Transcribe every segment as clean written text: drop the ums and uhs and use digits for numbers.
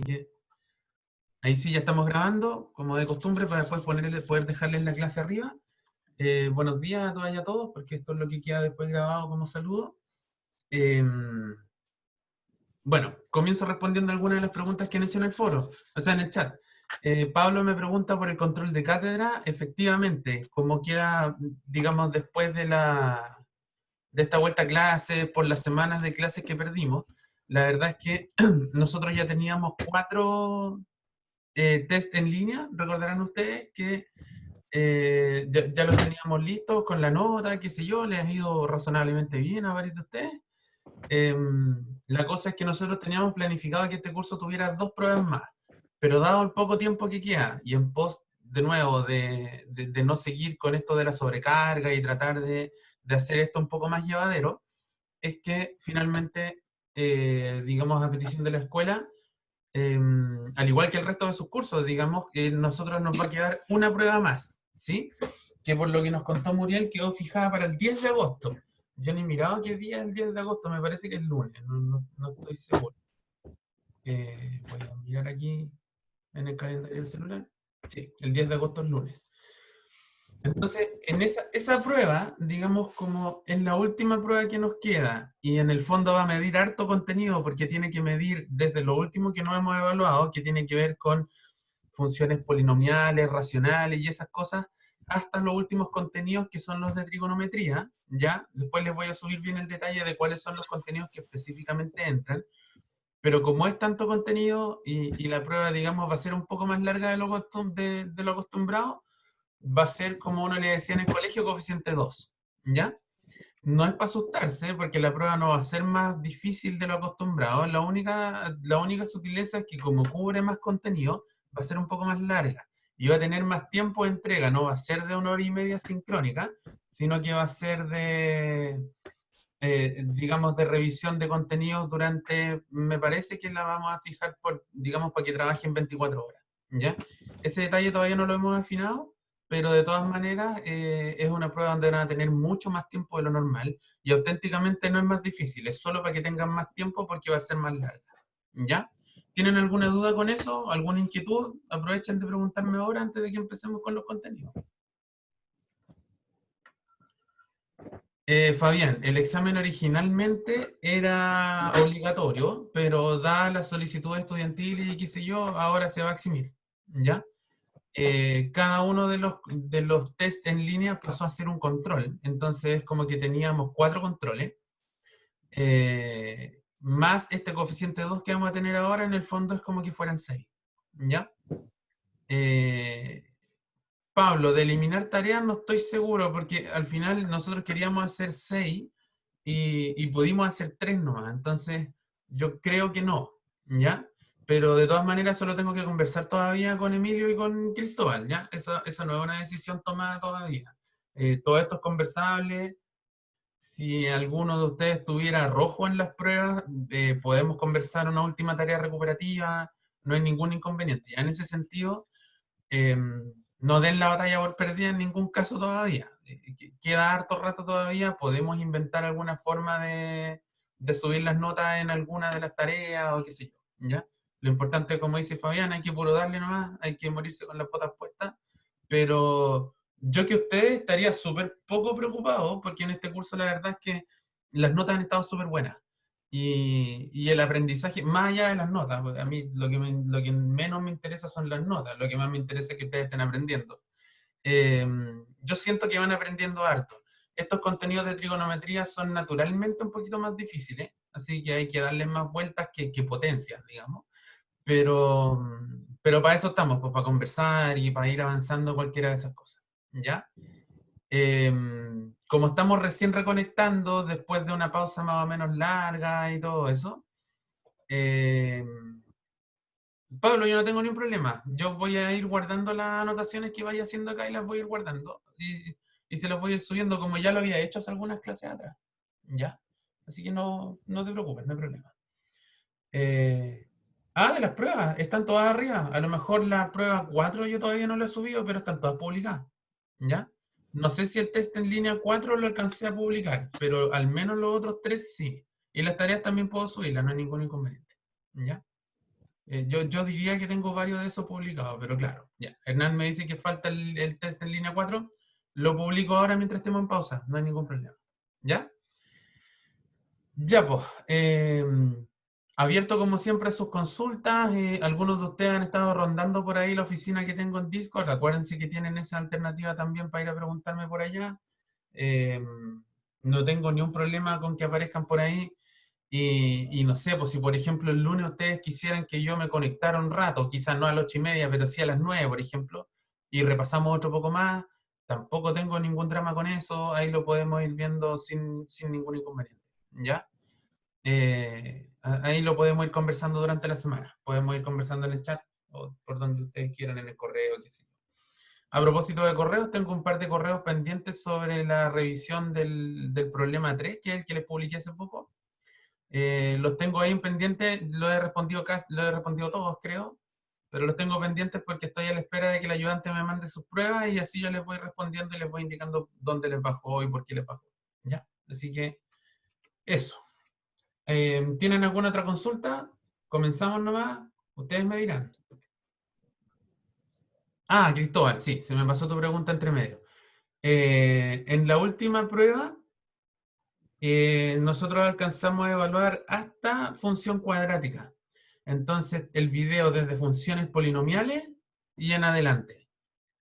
que ahí sí ya estamos grabando, como de costumbre, para después poder dejarles la clase arriba. Buenos días a todas y a todos, porque esto es lo que queda después grabado como saludo. Eh, bueno, comienzo respondiendo algunas de las preguntas que han hecho en el foro, o sea, en el chat. Pablo me pregunta por el control de cátedra. Efectivamente, como queda, digamos, después de esta vuelta a clase, por las semanas de clases que perdimos, la verdad es que nosotros ya teníamos 4 test en línea. Recordarán ustedes que ya los teníamos listos con la nota, qué sé yo, les ha ido razonablemente bien a varios de ustedes. La cosa es que nosotros teníamos planificado que este curso tuviera 2 pruebas más, pero dado el poco tiempo que queda y en pos, de nuevo, de no seguir con esto de la sobrecarga y tratar de hacer esto un poco más llevadero, es que finalmente, digamos, a petición de la escuela, al igual que el resto de sus cursos, digamos, que nosotros nos va a quedar una prueba más, ¿sí? Que por lo que nos contó Muriel quedó fijada para el 10 de agosto. Yo ni he mirado qué día es el 10 de agosto, me parece que es lunes, no estoy seguro. Voy a mirar aquí en el calendario del celular. Sí, el 10 de agosto es lunes. Entonces, en esa prueba, digamos, como es la última prueba que nos queda, y en el fondo va a medir harto contenido, porque tiene que medir desde lo último que no hemos evaluado, que tiene que ver con funciones polinomiales, racionales y esas cosas, hasta los últimos contenidos que son los de trigonometría, ¿ya? Después les voy a subir bien el detalle de cuáles son los contenidos que específicamente entran, pero como es tanto contenido y la prueba, digamos, va a ser un poco más larga de lo acostumbrado, va a ser, como uno le decía en el colegio, coeficiente 2, ¿ya? No es para asustarse, porque la prueba no va a ser más difícil de lo acostumbrado. La única sutileza es que como cubre más contenido, va a ser un poco más larga y va a tener más tiempo de entrega. No va a ser de 1 hora y media sincrónica, sino que va a ser digamos, de revisión de contenidos durante, me parece que la vamos a fijar por, digamos, para que trabaje en 24 horas, ¿ya? Ese detalle todavía no lo hemos afinado, pero de todas maneras es una prueba donde van a tener mucho más tiempo de lo normal y auténticamente no es más difícil, es solo para que tengan más tiempo porque va a ser más larga, ¿ya? ¿Tienen alguna duda con eso? ¿Alguna inquietud? Aprovechen de preguntarme ahora antes de que empecemos con los contenidos. Fabián, el examen originalmente era obligatorio, pero dada la solicitud estudiantil y qué sé yo, ahora se va a eximir, ¿ya? Cada uno de los test en línea pasó a ser un control, entonces como que teníamos 4 controles, más este coeficiente 2 que vamos a tener ahora, en el fondo es como que fueran 6, ¿ya? Eh, Pablo, de eliminar tareas no estoy seguro, porque al final nosotros queríamos hacer 6 y pudimos hacer 3 nomás. Entonces, yo creo que no, ¿ya? Pero de todas maneras, solo tengo que conversar todavía con Emilio y con Cristóbal, ¿ya? Esa no es una decisión tomada todavía. Todo esto es conversable. Si alguno de ustedes tuviera rojo en las pruebas, podemos conversar una última tarea recuperativa, no hay ningún inconveniente. Ya en ese sentido, eh, no den la batalla por perdida en ningún caso todavía. Queda harto rato todavía, podemos inventar alguna forma de subir las notas en alguna de las tareas o qué sé yo, ¿ya? Lo importante, como dice Fabián, hay que puro darle nomás, hay que morirse con las botas puestas, pero yo que ustedes estaría súper poco preocupado, porque en este curso la verdad es que las notas han estado súper buenas. Y el aprendizaje, más allá de las notas, porque a mí lo que menos me interesa son las notas, lo que más me interesa es que ustedes estén aprendiendo. Eh, yo siento que van aprendiendo harto. Estos contenidos de trigonometría son naturalmente un poquito más difíciles, así que hay que darles más vueltas que potencias, digamos. Pero para eso estamos, pues para conversar y para ir avanzando cualquiera de esas cosas. ¿Ya? Como estamos recién reconectando después de una pausa más o menos larga y todo eso, eh, Pablo, yo no tengo ningún problema. Yo voy a ir guardando las anotaciones que vaya haciendo acá y las voy a ir guardando. Y se las voy a ir subiendo como ya lo había hecho hace algunas clases atrás. ¿Ya? Así que no te preocupes, no hay problema. Eh, de las pruebas, están todas arriba. A lo mejor la prueba 4 yo todavía no la he subido, pero están todas publicadas. ¿Ya? No sé si el test en línea 4 lo alcancé a publicar, pero al menos los otros 3 sí. Y las tareas también puedo subirlas, no hay ningún inconveniente. ¿Ya? Yo diría que tengo varios de esos publicados, pero claro, ya. Hernán me dice que falta el test en línea 4. Lo publico ahora mientras estemos en pausa, no hay ningún problema. ¿Ya? Ya, pues. Abierto como siempre sus consultas. Algunos de ustedes han estado rondando por ahí la oficina que tengo en Discord. Acuérdense que tienen esa alternativa también para ir a preguntarme por allá. No tengo ni un problema con que aparezcan por ahí. Y no sé, pues si por ejemplo el lunes ustedes quisieran que yo me conectara un rato, quizás no a las 8:30, pero sí a las 9, por ejemplo, y repasamos otro poco más, tampoco tengo ningún drama con eso, ahí lo podemos ir viendo sin ningún inconveniente, ¿ya? Ahí lo podemos ir conversando durante la semana, podemos ir conversando en el chat o por donde ustedes quieran, en el correo, qué sé yo. A propósito de correos, tengo un par de correos pendientes sobre la revisión del problema 3, que es el que les publiqué hace poco. Los tengo ahí en pendiente, lo he respondido todos, creo, pero los tengo pendientes porque estoy a la espera de que el ayudante me mande sus pruebas y así yo les voy respondiendo y les voy indicando dónde les bajó y por qué les bajó. ¿Ya? Así que eso. ¿Tienen alguna otra consulta? Comenzamos nomás. Ustedes me dirán. Ah, Cristóbal, sí, se me pasó tu pregunta entre medio. En la última prueba, nosotros alcanzamos a evaluar hasta función cuadrática. Entonces, el video desde funciones polinomiales y en adelante.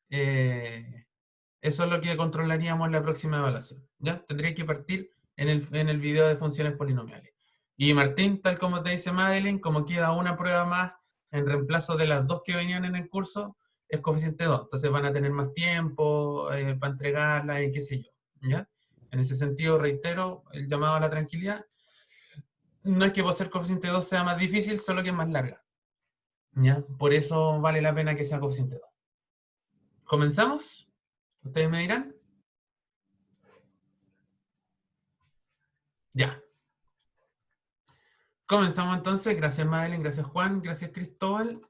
Eso es lo que controlaríamos en la próxima evaluación. ¿Ya? Tendría que partir en el video de funciones polinomiales. Y Martín, tal como te dice Madeline, como queda una prueba más en reemplazo de las dos que venían en el curso, es coeficiente 2. Entonces van a tener más tiempo para entregarla y qué sé yo. ¿Ya? En ese sentido, reitero el llamado a la tranquilidad. No es que por ser coeficiente 2 sea más difícil, solo que es más larga. ¿Ya? Por eso vale la pena que sea coeficiente 2. ¿Comenzamos? ¿Ustedes me dirán? Ya. Comenzamos entonces. Gracias, Madeline. Gracias, Juan. Gracias, Cristóbal.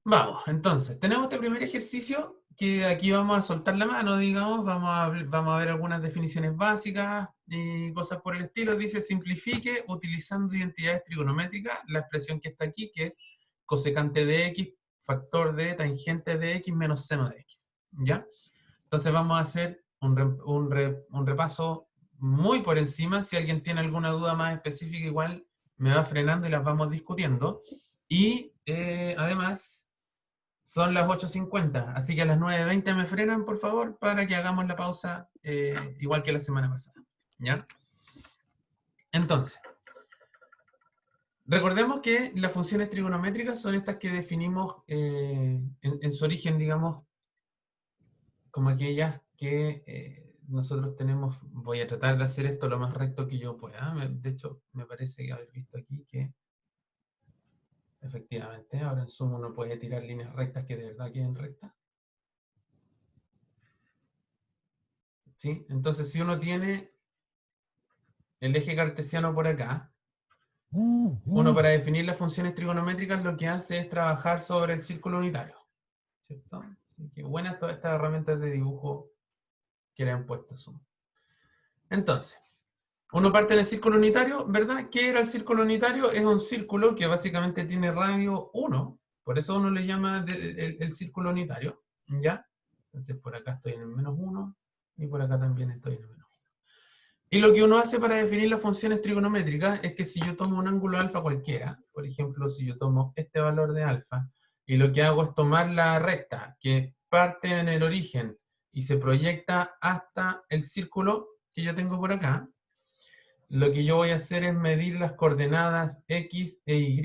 Vamos, entonces. Tenemos este primer ejercicio que aquí vamos a soltar la mano, digamos. Vamos a ver algunas definiciones básicas y cosas por el estilo. Dice, simplifique utilizando identidades trigonométricas la expresión que está aquí, que es cosecante de x, factor de tangente de x menos seno de x. ¿Ya? Entonces vamos a hacer un repaso muy por encima. Si alguien tiene alguna duda más específica, igual me va frenando y las vamos discutiendo. Y además son las 8:50, así que a las 9:20 me frenan, por favor, para que hagamos la pausa igual que la semana pasada. ¿Ya? Entonces, recordemos que las funciones trigonométricas son estas que definimos en su origen, digamos, como aquellas que nosotros tenemos. Voy a tratar de hacer esto lo más recto que yo pueda. De hecho, me parece haber visto aquí que efectivamente ahora en Zoom uno puede tirar líneas rectas que de verdad queden rectas. ¿Sí? Entonces, si uno tiene el eje cartesiano por acá, uno para definir las funciones trigonométricas lo que hace es trabajar sobre el círculo unitario. ¿Cierto? Así que buenas todas estas herramientas de dibujo que le han puesto a Zoom. Entonces, uno parte del círculo unitario, ¿verdad? ¿Qué era el círculo unitario? Es un círculo que básicamente tiene radio 1, por eso uno le llama el círculo unitario, ¿ya? Entonces por acá estoy en el menos 1 y por acá también estoy en el menos 1. Y lo que uno hace para definir las funciones trigonométricas es que si yo tomo un ángulo alfa cualquiera, por ejemplo, si yo tomo este valor de alfa, y lo que hago es tomar la recta que parte en el origen y se proyecta hasta el círculo que yo tengo por acá, lo que yo voy a hacer es medir las coordenadas X e Y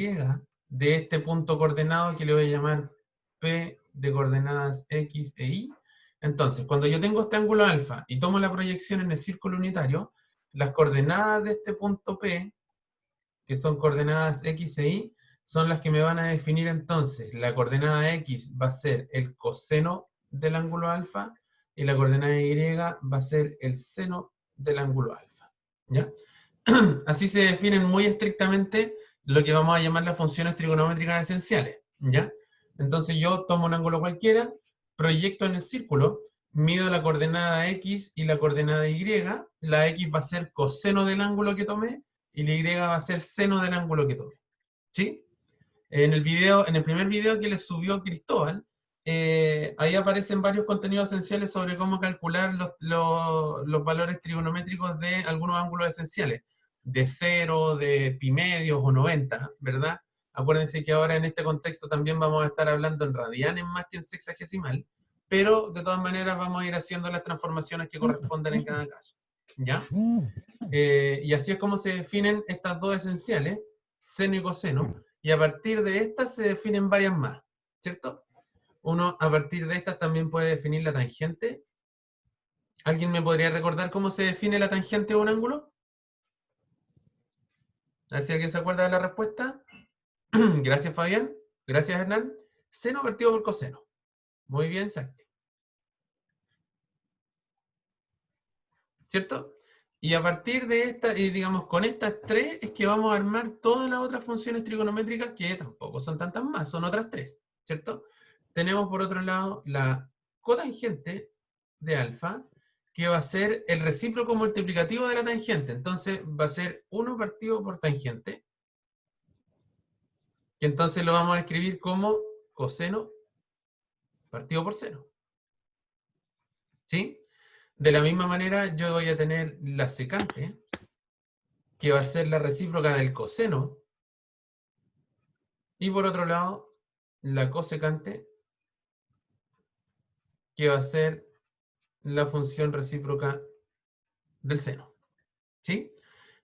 de este punto coordenado que le voy a llamar P de coordenadas X e Y. Entonces, cuando yo tengo este ángulo alfa y tomo la proyección en el círculo unitario, las coordenadas de este punto P, que son coordenadas X e Y, son las que me van a definir entonces. La coordenada X va a ser el coseno del ángulo alfa y la coordenada Y va a ser el seno del ángulo alfa. ¿Ya? Así se definen muy estrictamente lo que vamos a llamar las funciones trigonométricas esenciales, ¿ya? Entonces yo tomo un ángulo cualquiera, proyecto en el círculo, mido la coordenada X y la coordenada Y, la X va a ser coseno del ángulo que tomé y la Y va a ser seno del ángulo que tomé, ¿sí? En el primer video que les subió Cristóbal, ahí aparecen varios contenidos esenciales sobre cómo calcular los valores trigonométricos de algunos ángulos esenciales, de 0, de pi medios o 90, ¿verdad? Acuérdense que ahora en este contexto también vamos a estar hablando en radianes más que en sexagesimal, pero de todas maneras vamos a ir haciendo las transformaciones que correspondan en cada caso, ¿ya? Y así es como se definen estas dos esenciales, seno y coseno, y a partir de estas se definen varias más, ¿cierto? Uno a partir de estas también puede definir la tangente. ¿Alguien me podría recordar cómo se define la tangente de un ángulo? A ver si alguien se acuerda de la respuesta. Gracias, Fabián. Gracias, Hernán. Seno partido por coseno. Muy bien, Santi. ¿Cierto? Y a partir de esta, y digamos, con estas tres es que vamos a armar todas las otras funciones trigonométricas que tampoco son tantas más, son otras tres, ¿cierto? Tenemos por otro lado la cotangente de alfa, que va a ser el recíproco multiplicativo de la tangente. Entonces va a ser 1 partido por tangente, que entonces lo vamos a escribir como coseno partido por seno. ¿Sí? De la misma manera yo voy a tener la secante, que va a ser la recíproca del coseno, y por otro lado, la cosecante, que va a ser la función recíproca del seno. ¿Sí?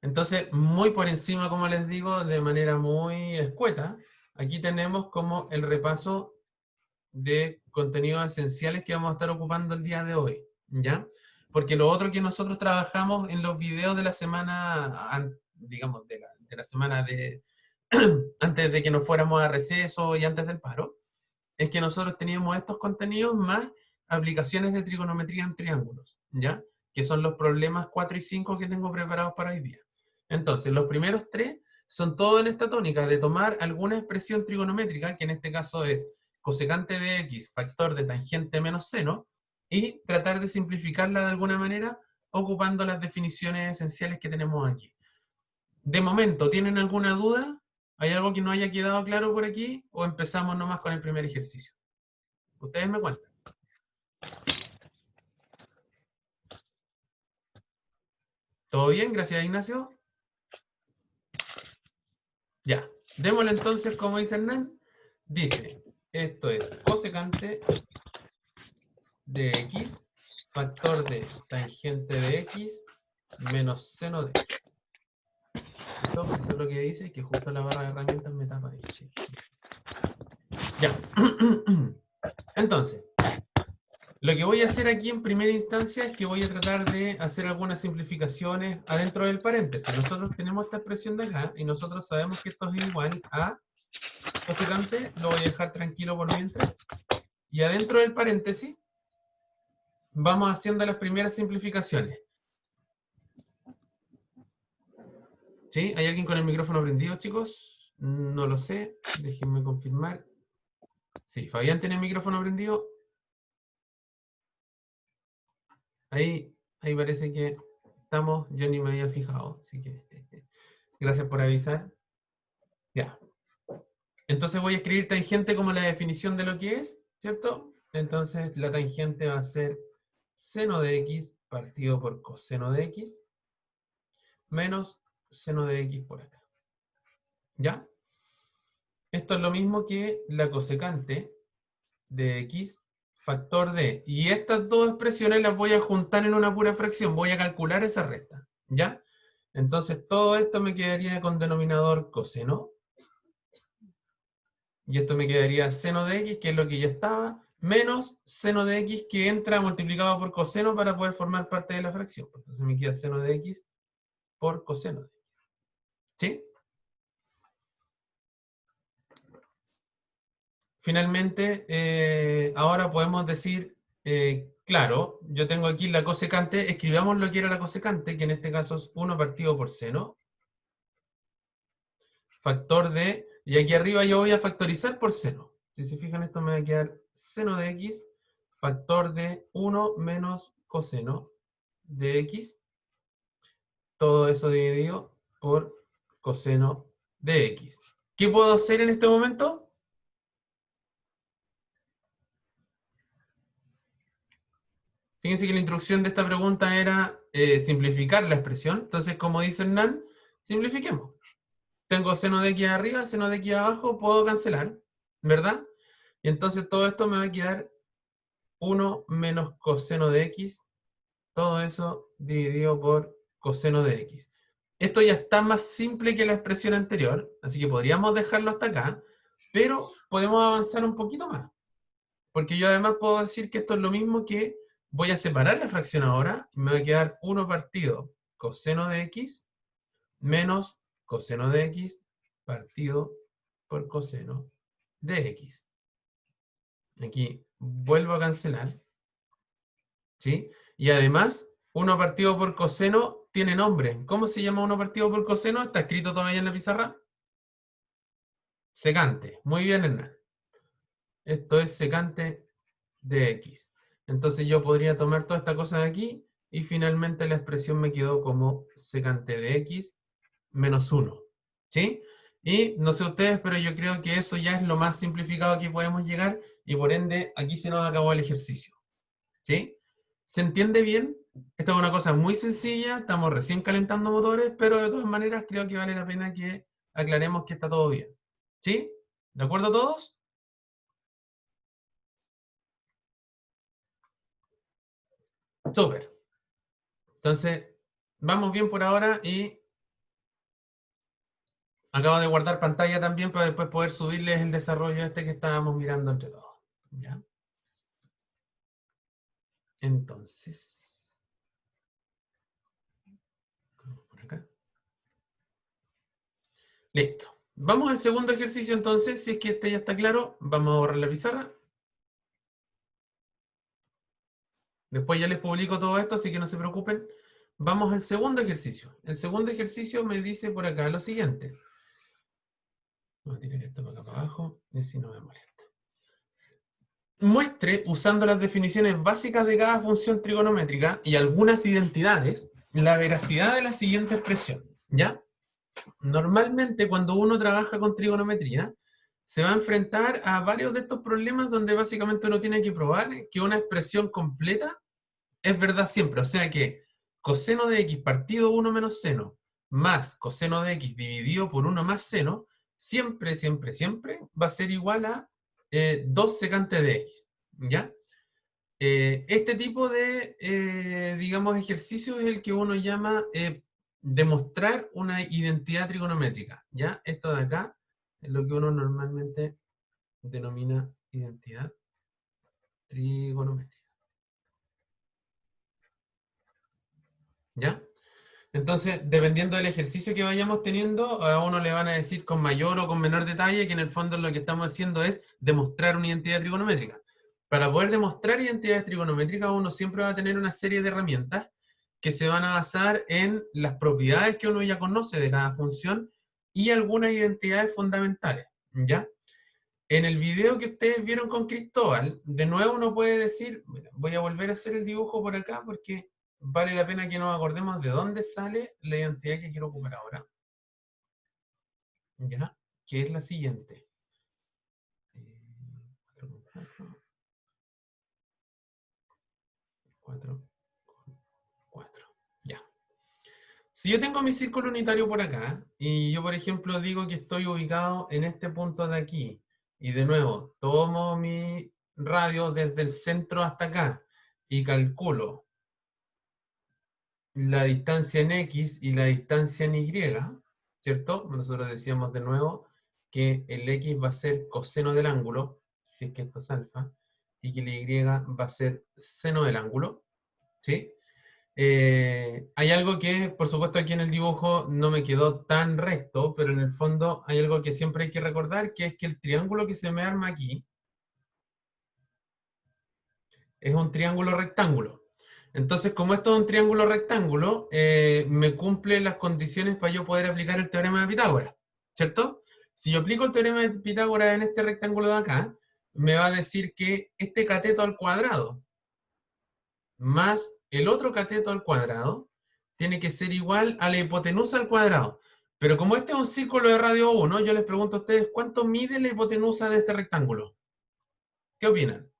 Entonces, muy por encima, como les digo, de manera muy escueta, aquí tenemos como el repaso de contenidos esenciales que vamos a estar ocupando el día de hoy, ¿ya? Porque lo otro que nosotros trabajamos en los videos de la semana, digamos, de la semana de antes de que nos fuéramos a receso y antes del paro, es que nosotros teníamos estos contenidos más aplicaciones de trigonometría en triángulos, ¿ya? Que son los problemas 4 y 5 que tengo preparados para hoy día. Entonces, los primeros tres son todo en esta tónica de tomar alguna expresión trigonométrica, que en este caso es cosecante de x, factor de tangente menos seno, y tratar de simplificarla de alguna manera ocupando las definiciones esenciales que tenemos aquí. De momento, ¿tienen alguna duda? ¿Hay algo que no haya quedado claro por aquí? ¿O empezamos nomás con el primer ejercicio? Ustedes me cuentan. ¿Todo bien? Gracias, Ignacio. Ya. Démosle entonces, como dice Hernán. Dice, esto es cosecante de x, factor de tangente de x, menos seno de x. ¿Listo? Eso es lo que dice, que justo la barra de herramientas me tapa ahí. Sí. Ya. Entonces, lo que voy a hacer aquí en primera instancia es que voy a tratar de hacer algunas simplificaciones adentro del paréntesis. Nosotros tenemos esta expresión de acá y nosotros sabemos que esto es igual a cosecante, lo voy a dejar tranquilo por mientras. Y adentro del paréntesis vamos haciendo las primeras simplificaciones. ¿Sí? ¿Hay alguien con el micrófono prendido, chicos? No lo sé. Déjenme confirmar. Sí, Fabián tiene el micrófono prendido. Ahí parece que estamos. Yo ni me había fijado. Así que gracias por avisar. Ya. Entonces voy a escribir tangente como la definición de lo que es, ¿cierto? Entonces la tangente va a ser seno de x partido por coseno de x menos seno de x por acá. ¿Ya? Esto es lo mismo que la cosecante de x factor de. Y estas dos expresiones las voy a juntar en una pura fracción. Voy a calcular esa resta. ¿Ya? Entonces todo esto me quedaría con denominador coseno. Y esto me quedaría seno de x, que es lo que ya estaba, menos seno de x que entra multiplicado por coseno para poder formar parte de la fracción. Entonces me queda seno de x por coseno de x. ¿Sí? Finalmente, ahora podemos decir, claro, yo tengo aquí la cosecante, escribamos lo que era la cosecante, que en este caso es 1 partido por seno, factor de, y aquí arriba yo voy a factorizar por seno. Si se fijan, esto me va a quedar seno de x, factor de 1 menos coseno de x, todo eso dividido por coseno de x. ¿Qué puedo hacer en este momento? Fíjense que la instrucción de esta pregunta era simplificar la expresión. Entonces, como dice Hernán, simplifiquemos. Tengo seno de x arriba, seno de x abajo, puedo cancelar, ¿verdad? Y entonces todo esto me va a quedar 1 menos coseno de x, todo eso dividido por coseno de x. Esto ya está más simple que la expresión anterior, así que podríamos dejarlo hasta acá, pero podemos avanzar un poquito más. Porque yo además puedo decir que esto es lo mismo que voy a separar la fracción ahora, y me va a quedar 1 partido coseno de x menos coseno de x partido por coseno de x. Aquí vuelvo a cancelar, ¿sí? Y además, 1 partido por coseno tiene nombre. ¿Cómo se llama 1 partido por coseno? ¿Está escrito todavía en la pizarra? Secante. Muy bien, Hernán. Esto es secante de x. Entonces yo podría tomar toda esta cosa de aquí y finalmente la expresión me quedó como secante de x menos 1. ¿Sí? Y no sé ustedes, pero yo creo que eso ya es lo más simplificado que podemos llegar y por ende aquí se nos acabó el ejercicio. ¿Sí? ¿Se entiende bien? Esta es una cosa muy sencilla, estamos recién calentando motores, pero de todas maneras creo que vale la pena que aclaremos que está todo bien. ¿Sí? ¿De acuerdo todos? Súper. Entonces, vamos bien por ahora y acabo de guardar pantalla también para después poder subirles el desarrollo este que estábamos mirando entre todos. ¿Ya? Entonces, por acá. Listo. Vamos al segundo ejercicio entonces, si es que este ya está claro, vamos a borrar la pizarra. Después ya les publico todo esto, así que no se preocupen. Vamos al segundo ejercicio. El segundo ejercicio me dice por acá lo siguiente. Voy a tirar esto para acá para abajo, y así no me molesta. Muestre, usando las definiciones básicas de cada función trigonométrica y algunas identidades, la veracidad de la siguiente expresión. ¿Ya? Normalmente cuando uno trabaja con trigonometría, se va a enfrentar a varios de estos problemas donde básicamente uno tiene que probar que una expresión completa es verdad siempre. O sea que coseno de x partido 1 menos seno más coseno de x dividido por 1 más seno, siempre, siempre, siempre va a ser igual a 2 secante de x. ¿Ya? Este tipo de, digamos, ejercicio es el que uno llama demostrar una identidad trigonométrica. ¿Ya? Esto de acá es lo que uno normalmente denomina identidad trigonométrica. ¿Ya? Entonces, dependiendo del ejercicio que vayamos teniendo, a uno le van a decir con mayor o con menor detalle que en el fondo lo que estamos haciendo es demostrar una identidad trigonométrica. Para poder demostrar identidades trigonométricas, uno siempre va a tener una serie de herramientas que se van a basar en las propiedades que uno ya conoce de cada función y algunas identidades fundamentales, ¿ya? En el video que ustedes vieron con Cristóbal, de nuevo uno puede decir, voy a volver a hacer el dibujo por acá porque vale la pena que nos acordemos de dónde sale la identidad que quiero ocupar ahora. ¿Ya? Que es la siguiente. 4, 4. Ya. Si yo tengo mi círculo unitario por acá, y yo por ejemplo digo que estoy ubicado en este punto de aquí, y de nuevo, tomo mi radio desde el centro hasta acá, y calculo la distancia en X y la distancia en Y, ¿cierto? Nosotros decíamos de nuevo que el X va a ser coseno del ángulo, si es que esto es alfa, y que la Y va a ser seno del ángulo, ¿sí? Hay algo que, por supuesto, aquí en el dibujo no me quedó tan recto, pero en el fondo hay algo que siempre hay que recordar, que es que el triángulo que se me arma aquí es un triángulo rectángulo. Entonces, como esto es un triángulo rectángulo, me cumple las condiciones para yo poder aplicar el teorema de Pitágoras, ¿cierto? Si yo aplico el teorema de Pitágoras en este rectángulo de acá, me va a decir que este cateto al cuadrado más el otro cateto al cuadrado tiene que ser igual a la hipotenusa al cuadrado. Pero como este es un círculo de radio 1, yo les pregunto a ustedes, ¿cuánto mide la hipotenusa de este rectángulo? ¿Qué opinan?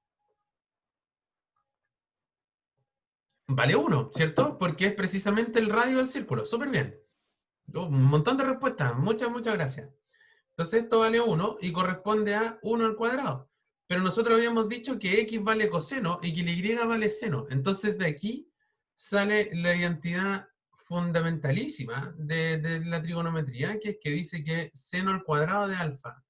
Vale 1, ¿cierto? Porque es precisamente el radio del círculo. Súper bien. Un montón de respuestas. Muchas, muchas gracias. Entonces esto vale 1 y corresponde a 1 al cuadrado. Pero nosotros habíamos dicho que x vale coseno y que la y vale seno. Entonces de aquí sale la identidad fundamentalísima de la trigonometría, que es que dice que seno al cuadrado de alfa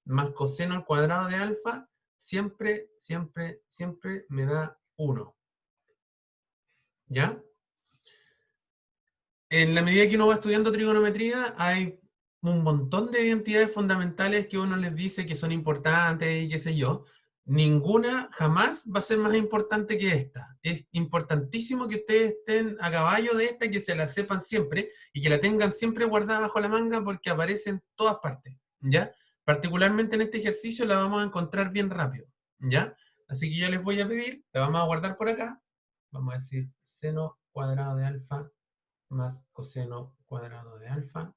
más coseno al cuadrado de alfa siempre, siempre, siempre me da 1. ¿Ya? En la medida que uno va estudiando trigonometría, hay un montón de identidades fundamentales que uno les dice que son importantes y qué sé yo. Ninguna jamás va a ser más importante que esta. Es importantísimo que ustedes estén a caballo de esta, que se la sepan siempre y que la tengan siempre guardada bajo la manga porque aparece en todas partes, ¿ya? Particularmente en este ejercicio la vamos a encontrar bien rápido, ¿ya? Así que yo les voy a pedir, la vamos a guardar por acá. Vamos a decir seno cuadrado de alfa más coseno cuadrado de alfa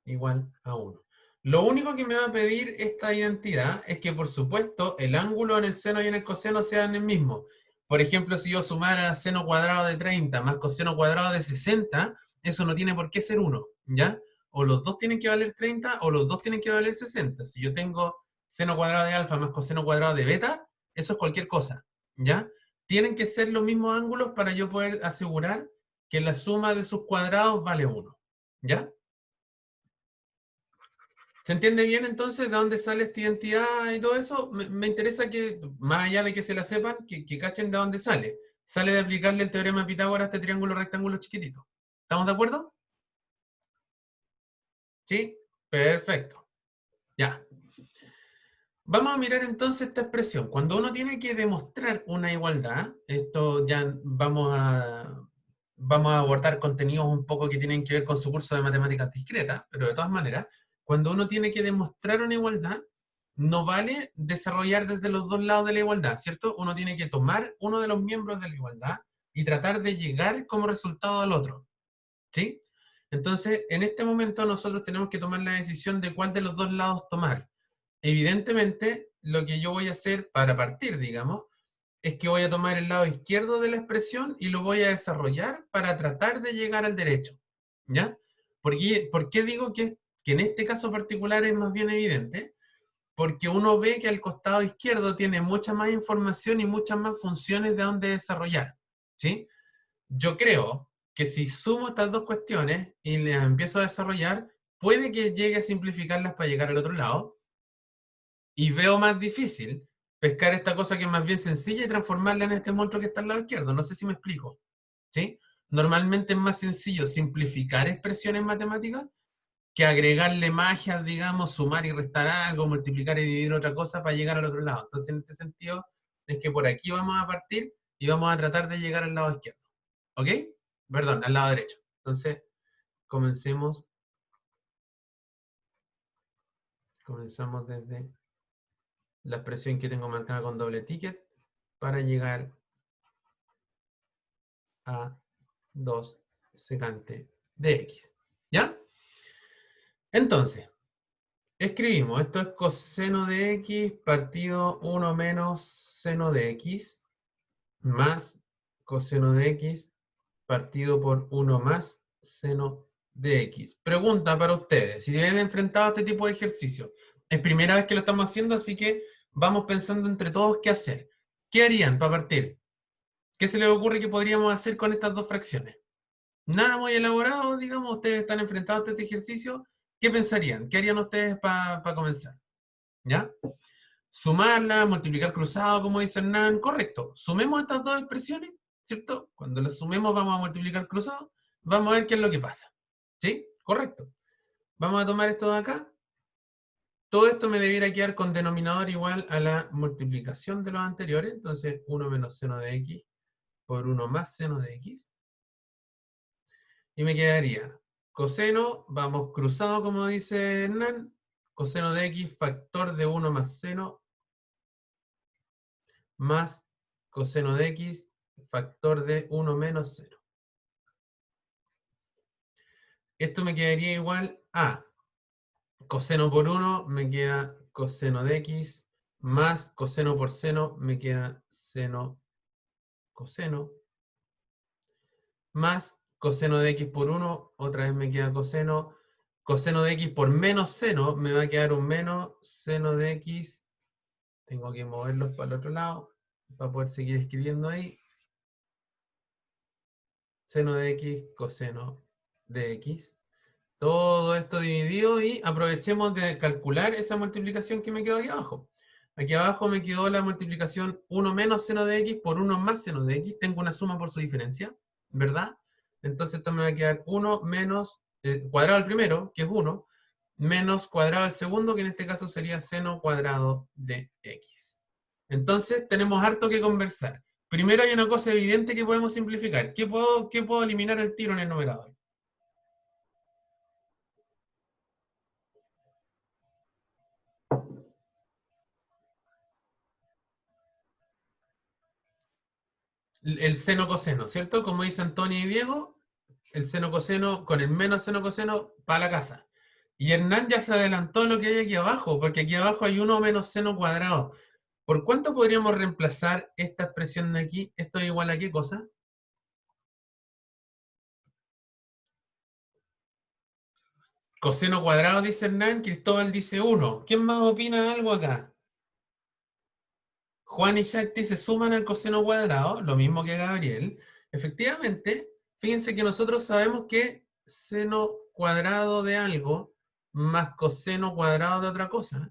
igual a 1. Lo único que me va a pedir esta identidad es que, por supuesto, el ángulo en el seno y en el coseno sean el mismo. Por ejemplo, si yo sumara seno cuadrado de 30 más coseno cuadrado de 60, eso no tiene por qué ser 1, ¿ya? O los dos tienen que valer 30 o los dos tienen que valer 60. Si yo tengo seno cuadrado de alfa más coseno cuadrado de beta, eso es cualquier cosa, ¿ya? Tienen que ser los mismos ángulos para yo poder asegurar que la suma de sus cuadrados vale 1. ¿Ya? ¿Se entiende bien entonces de dónde sale esta identidad y todo eso? Me interesa que, más allá de que se la sepan, que cachen de dónde sale. Sale de aplicarle el teorema de Pitágoras a este triángulo rectángulo chiquitito. ¿Estamos de acuerdo? ¿Sí? Perfecto. Ya. Vamos a mirar entonces esta expresión. Cuando uno tiene que demostrar una igualdad, esto ya vamos a abordar contenidos un poco que tienen que ver con su curso de matemáticas discretas, pero de todas maneras, cuando uno tiene que demostrar una igualdad, no vale desarrollar desde los dos lados de la igualdad, ¿cierto? Uno tiene que tomar uno de los miembros de la igualdad y tratar de llegar como resultado al otro, ¿sí? Entonces, en este momento nosotros tenemos que tomar la decisión de cuál de los dos lados tomar. Evidentemente, lo que yo voy a hacer para partir, digamos, es que voy a tomar el lado izquierdo de la expresión y lo voy a desarrollar para tratar de llegar al derecho. ¿Ya? ¿Por qué digo que en este caso particular es más bien evidente? Porque uno ve que al costado izquierdo tiene mucha más información y muchas más funciones de donde desarrollar. ¿Sí? Yo creo que si sumo estas dos cuestiones y las empiezo a desarrollar, puede que llegue a simplificarlas para llegar al otro lado, y veo más difícil pescar esta cosa que es más bien sencilla y transformarla en este monstruo que está al lado izquierdo. No sé si me explico. ¿Sí? Normalmente es más sencillo simplificar expresiones matemáticas que agregarle magias, digamos, sumar y restar algo, multiplicar y dividir otra cosa para llegar al otro lado. Entonces, en este sentido, es que por aquí vamos a partir y vamos a tratar de llegar al lado izquierdo. ¿Ok? Perdón, al lado derecho. Entonces, comencemos. Comenzamos desde la expresión que tengo marcada con doble ticket para llegar a 2 secante de x. ¿Ya? Entonces, escribimos, esto es coseno de x partido 1 menos seno de x más coseno de x partido por 1 más seno de x. Pregunta para ustedes, si han enfrentado a este tipo de ejercicio, es primera vez que lo estamos haciendo, así que vamos pensando entre todos qué hacer. ¿Qué harían para partir? ¿Qué se les ocurre que podríamos hacer con estas dos fracciones? Nada muy elaborado, digamos, ustedes están enfrentados a este ejercicio, ¿qué pensarían? ¿Qué harían ustedes para comenzar? ¿Ya? Sumarla, multiplicar cruzado, como dice Hernán, correcto. Sumemos estas dos expresiones, ¿cierto? Cuando las sumemos vamos a multiplicar cruzado, vamos a ver qué es lo que pasa. ¿Sí? Correcto. Vamos a tomar esto de acá. Todo esto me debiera quedar con denominador igual a la multiplicación de los anteriores, entonces 1 menos seno de x por 1 más seno de x. Y me quedaría coseno, vamos cruzado como dice Hernán, coseno de x factor de 1 más seno más coseno de x factor de 1 menos 0. Esto me quedaría igual Ah, coseno por 1 me queda coseno de x, más coseno por seno me queda seno coseno, más coseno de x por 1, otra vez me queda coseno, coseno de x por menos seno, me va a quedar un menos seno de x, tengo que moverlos para el otro lado, para poder seguir escribiendo ahí, seno de x, coseno de x. Todo esto dividido y aprovechemos de calcular esa multiplicación que me quedó aquí abajo. Aquí abajo me quedó la multiplicación 1 menos seno de x por 1 más seno de x. Tengo una suma por su diferencia, ¿verdad? Entonces esto me va a quedar 1 menos cuadrado al primero, que es 1, menos cuadrado al segundo, que en este caso sería seno cuadrado de x. Entonces tenemos harto que conversar. Primero hay una cosa evidente que podemos simplificar. ¿Qué puedo eliminar el tiro en el numerador? El seno coseno, ¿cierto? Como dice Antonio y Diego, el seno coseno con el menos seno coseno para la casa. Y Hernán ya se adelantó a lo que hay aquí abajo, porque aquí abajo hay 1 menos seno cuadrado. ¿Por cuánto podríamos reemplazar esta expresión de aquí? ¿Esto es igual a qué cosa? Coseno cuadrado, dice Hernán, Cristóbal dice 1. ¿Quién más opina algo acá? Juan y Shakti se suman al coseno cuadrado, lo mismo que Gabriel. Efectivamente, fíjense que nosotros sabemos que seno cuadrado de algo más coseno cuadrado de otra cosa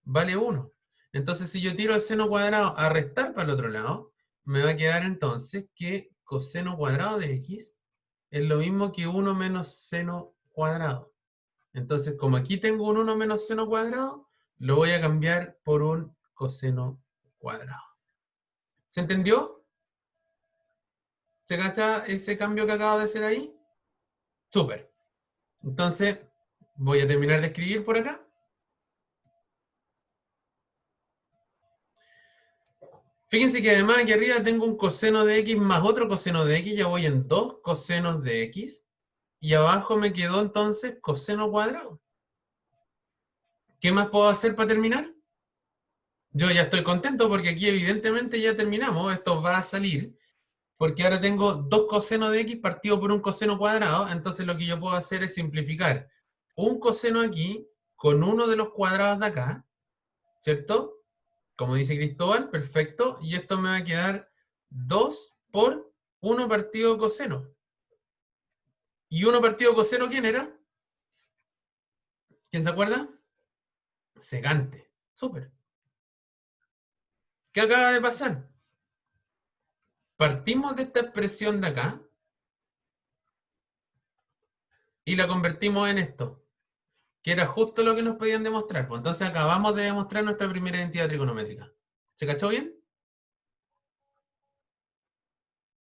vale 1. Entonces, si yo tiro el seno cuadrado a restar para el otro lado, me va a quedar entonces que coseno cuadrado de x es lo mismo que 1 menos seno cuadrado. Entonces, como aquí tengo un 1 menos seno cuadrado, lo voy a cambiar por un coseno cuadrado. ¿Se entendió? ¿Se cacha ese cambio que acabo de hacer ahí? Súper. Entonces, voy a terminar de escribir por acá. Fíjense que además aquí arriba tengo un coseno de x más otro coseno de x. Ya voy en 2 cosenos de x. Y abajo me quedó entonces coseno cuadrado. ¿Qué más puedo hacer para terminar? Yo ya estoy contento porque aquí evidentemente ya terminamos. Esto va a salir. Porque ahora tengo 2 cosenos de x partido por un coseno cuadrado, entonces lo que yo puedo hacer es simplificar un coseno aquí con uno de los cuadrados de acá, ¿cierto? Como dice Cristóbal, perfecto, y esto me va a quedar 2 por 1 partido coseno. ¿Y 1 partido coseno quién era? ¿Quién se acuerda? Secante. Súper. ¿Qué acaba de pasar? Partimos de esta expresión de acá y la convertimos en esto, que era justo lo que nos podían demostrar. Pues entonces acabamos de demostrar nuestra primera identidad trigonométrica. ¿Se cachó bien?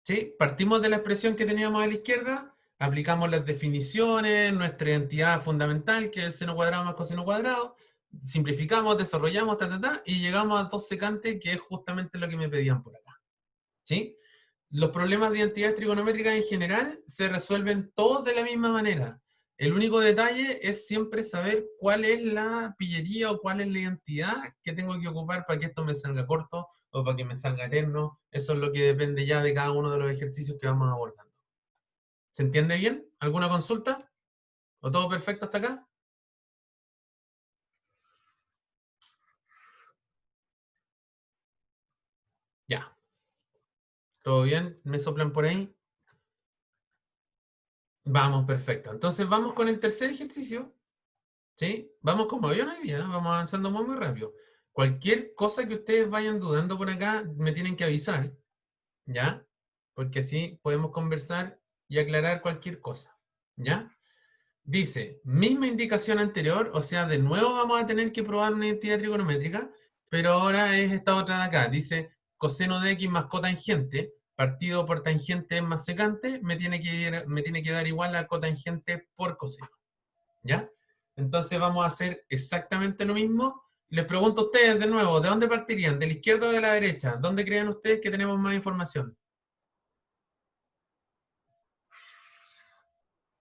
¿Sí? Partimos de la expresión que teníamos a la izquierda, aplicamos las definiciones, nuestra identidad fundamental, que es el seno cuadrado más coseno cuadrado, simplificamos, desarrollamos, y llegamos a dos secantes, que es justamente lo que me pedían por acá. ¿Sí? Los problemas de identidades trigonométricas en general se resuelven todos de la misma manera. El único detalle es siempre saber cuál es la pillería o cuál es la identidad que tengo que ocupar para que esto me salga corto o para que me salga eterno. Eso es lo que depende ya de cada uno de los ejercicios que vamos abordando. ¿Se entiende bien? ¿Alguna consulta? ¿O todo perfecto hasta acá? Ya. ¿Todo bien? ¿Me soplan por ahí? Vamos, perfecto. Entonces vamos con el tercer ejercicio. ¿Sí? Vamos como avión hoy día, ¿eh? Vamos avanzando muy, muy rápido. Cualquier cosa que ustedes vayan dudando por acá, me tienen que avisar, ¿ya? Porque así podemos conversar y aclarar cualquier cosa, ¿ya? Dice, misma indicación anterior, o sea, de nuevo vamos a tener que probar una identidad trigonométrica, pero ahora es esta otra de acá. Dice, coseno de x más cotangente, partido por tangente más secante, me tiene que dar igual a cotangente por coseno. ¿Ya? Entonces vamos a hacer exactamente lo mismo. Les pregunto a ustedes de nuevo, ¿de dónde partirían? ¿De la izquierda o de la derecha? ¿Dónde creen ustedes que tenemos más información?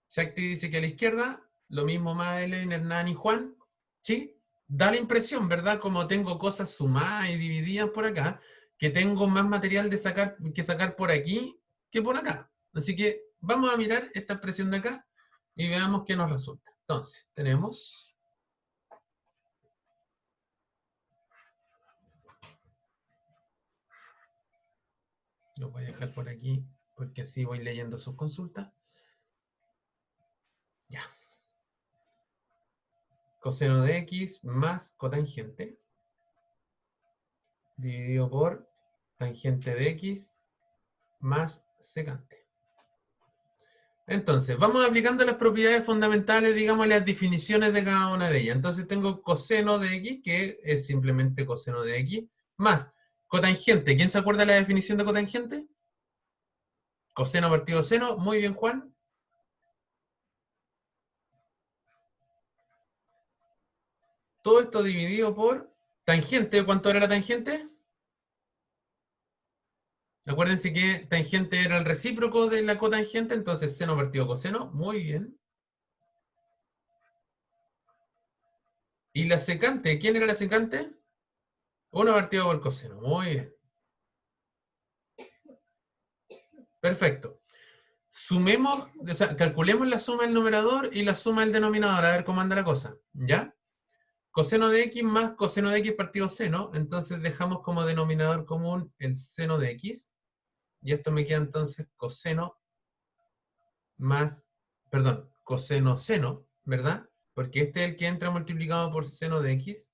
Shakti dice que a la izquierda. Lo mismo Madeleine, Hernán y Juan. ¿Sí? Da la impresión, ¿verdad? Como tengo cosas sumadas y divididas por acá, que tengo más material que sacar por aquí que por acá. Así que vamos a mirar esta expresión de acá y veamos qué nos resulta. Entonces, tenemos... Lo voy a dejar por aquí porque así voy leyendo sus consultas. Ya. Coseno de x más cotangente dividido por tangente de x más secante. Entonces, vamos aplicando las propiedades fundamentales, digamos, las definiciones de cada una de ellas. Entonces tengo coseno de x, que es simplemente coseno de x, más cotangente. ¿Quién se acuerda de la definición de cotangente? Coseno partido seno. Muy bien, Juan. Todo esto dividido por tangente. ¿Cuánto era la tangente? Acuérdense que tangente era el recíproco de la cotangente, entonces seno partido coseno. Muy bien. ¿Y la secante? ¿Quién era la secante? 1 partido por coseno. Muy bien. Perfecto. Sumemos, o sea, calculemos la suma del numerador y la suma del denominador, a ver cómo anda la cosa. ¿Ya? Coseno de x más coseno de x partido seno, entonces dejamos como denominador común el seno de x. Y esto me queda entonces coseno más, perdón, coseno seno, ¿verdad? Porque este es el que entra multiplicado por seno de x